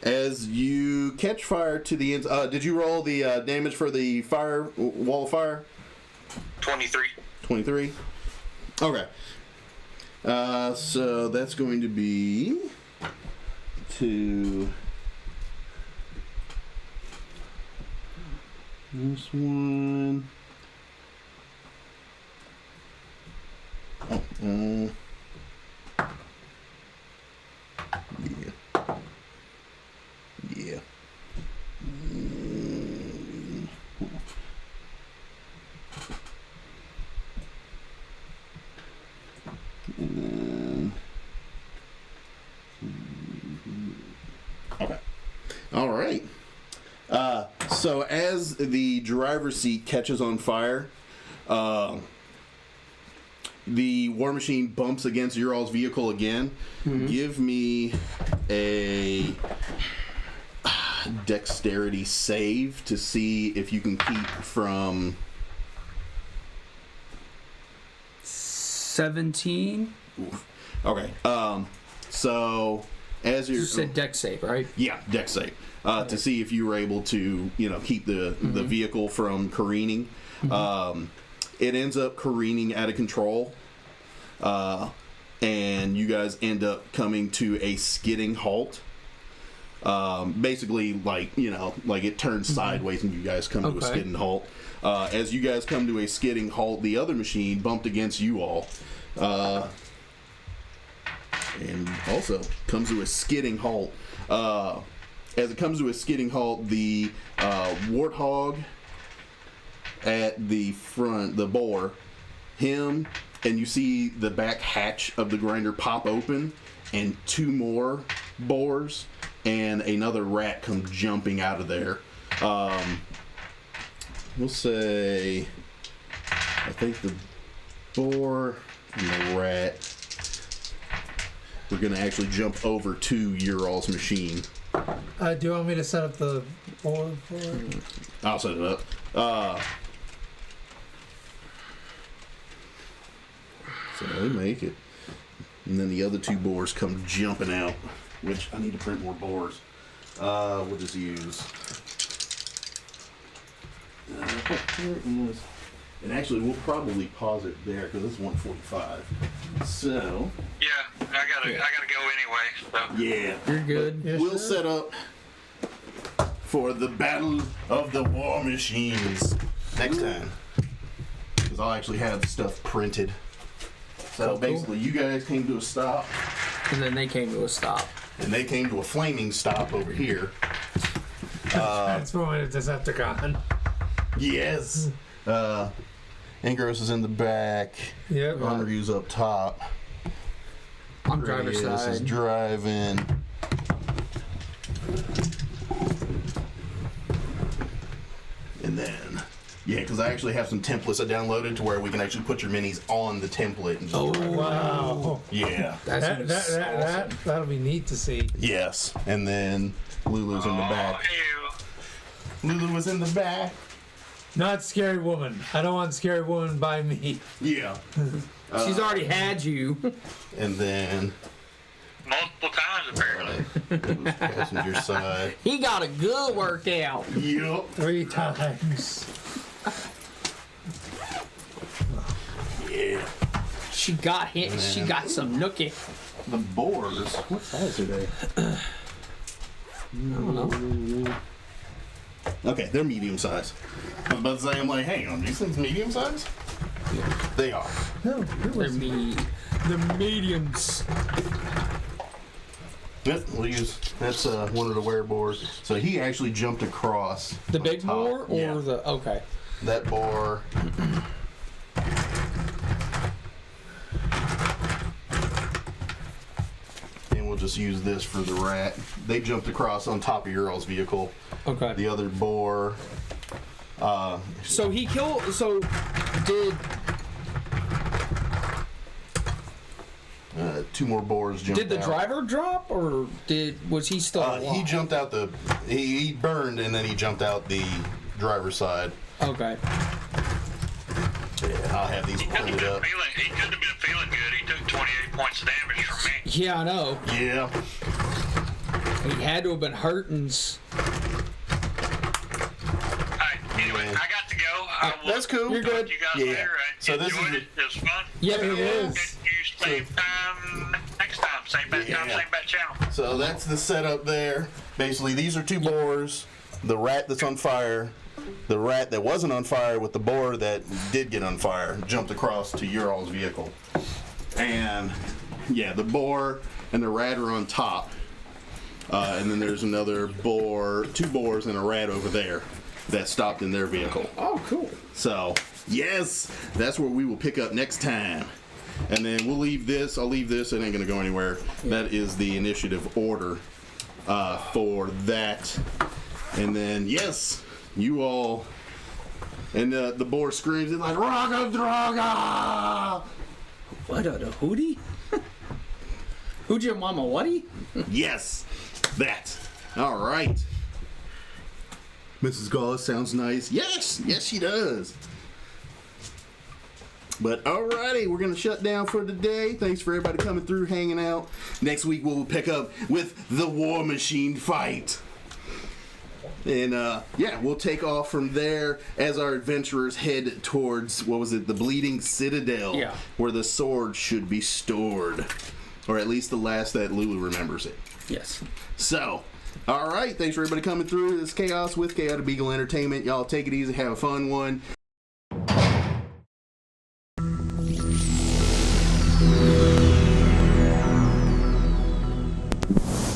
as you catch fire to the ends, did you roll the damage for the fire wall of fire? 23. 23. Okay. So that's going to be to this one. Oh, yeah. Yeah. Okay. All right. So as the driver's seat catches on fire, the war machine bumps against Ural's vehicle again. Mm-hmm. Give me a dexterity save to see if you can keep from 17. Oof. Okay. So as you're You said dex save, right? yeah, dex save to see if you were able to keep the vehicle from careening. Mm-hmm. It ends up careening out of control, and you guys end up coming to a skidding halt. Basically, like it turns sideways, and you guys come to a skidding halt. As you guys come to a skidding halt, the other machine bumped against you all, and also comes to a skidding halt. As it comes to a skidding halt, the warthog at the front, the boar, him, and you see the back hatch of the grinder pop open, and 2 more boars and another rat come jumping out of there. We'll say, I think the boar and the rat, we're going to actually jump over to Ural's machine. Do you want me to set up the board for it? I'll set it up. So they make it. And then the other 2 boars come jumping out, which I need to print more boars. We'll just use... here it is. And actually, we'll probably pause it there because it's 1:45. So... Yeah, I gotta go anyway. So. yeah. You're good. Yeah, We'll sure. set up for the Battle of the War Machines next time. Because I'll actually have the stuff printed. So basically, you guys came to a stop, And then they came to a stop. and they came to a flaming stop over here. Transforming a Decepticon. Yes. Ingros is in the back. Yep. Andrew's up top. I'm driver's Reyes is side. driving. And then, yeah, because I actually have some templates I downloaded to where we can actually put your minis on the template and just drive. Wow. Yeah. That'll be neat to see. Yes. And then Lulu's in the back. Ew. Lulu was in the back. Not Scary Woman. I don't want Scary Woman by me. Yeah. She's already had you. And then Multiple times, apparently. passenger side. He got a good workout. Yup. 3 times. Yeah. She got hit. She got some nookie. The boars. What size are they? I don't know. Okay, they're medium size. I was about to say, I'm like, hang on, these things medium size? They are. No, They're the mediums. Yep, we'll use, that's one of the wear boars. So he actually jumped across. The on big top. boar or Yeah. the okay. That boar. And we'll just use this for the rat. They jumped across on top of your all's vehicle. Okay. The other boar. So he killed. So did 2 more boars jumped did the out. driver drop or was he still alive? He jumped out he burned and then he jumped out the driver's side. Okay. Yeah, I'll have these He couldn't have printed been up. feeling good. He took 28 points of damage from me. Yeah, I know. Yeah. He had to have been hurting. Alright, anyway, Man. I got to go. I will That's cool. You're talk good. to you guys Yeah. later. I So this enjoyed is it. It was fun. Yep, It is. Get you same time next time. Same bad time, Yeah. same bad channel. So that's the setup there. Basically, these are 2 boars. The rat that's on fire. The rat that wasn't on fire with the boar that did get on fire jumped across to your all's vehicle. And yeah, the boar and the rat are on top. And then there's another boar, 2 boars and a rat over there that stopped in their vehicle. Oh, cool. So, yes, that's where we will pick up next time. And then we'll leave this. I'll leave this. It ain't going to go anywhere. That is the initiative order for that. And then, yes, you all. And the boar screams, it's like, Raga Draga! What a hootie? Who'd your mama whaty? Yes, that. All right. Mrs. Gauss sounds nice. Yes, she does. But alrighty, we're gonna shut down for today. Thanks for everybody coming through, hanging out. Next week we'll pick up with the War Machine fight. And yeah, we'll take off from there as our adventurers head towards, what was it, the Bleeding Citadel, Yeah. where the sword should be stored. Or at least the last that Lulu remembers it. Yes. So, all right. Thanks for everybody coming through. This is Chaos with ChaoticBeagle Entertainment. Y'all take it easy. Have a fun one.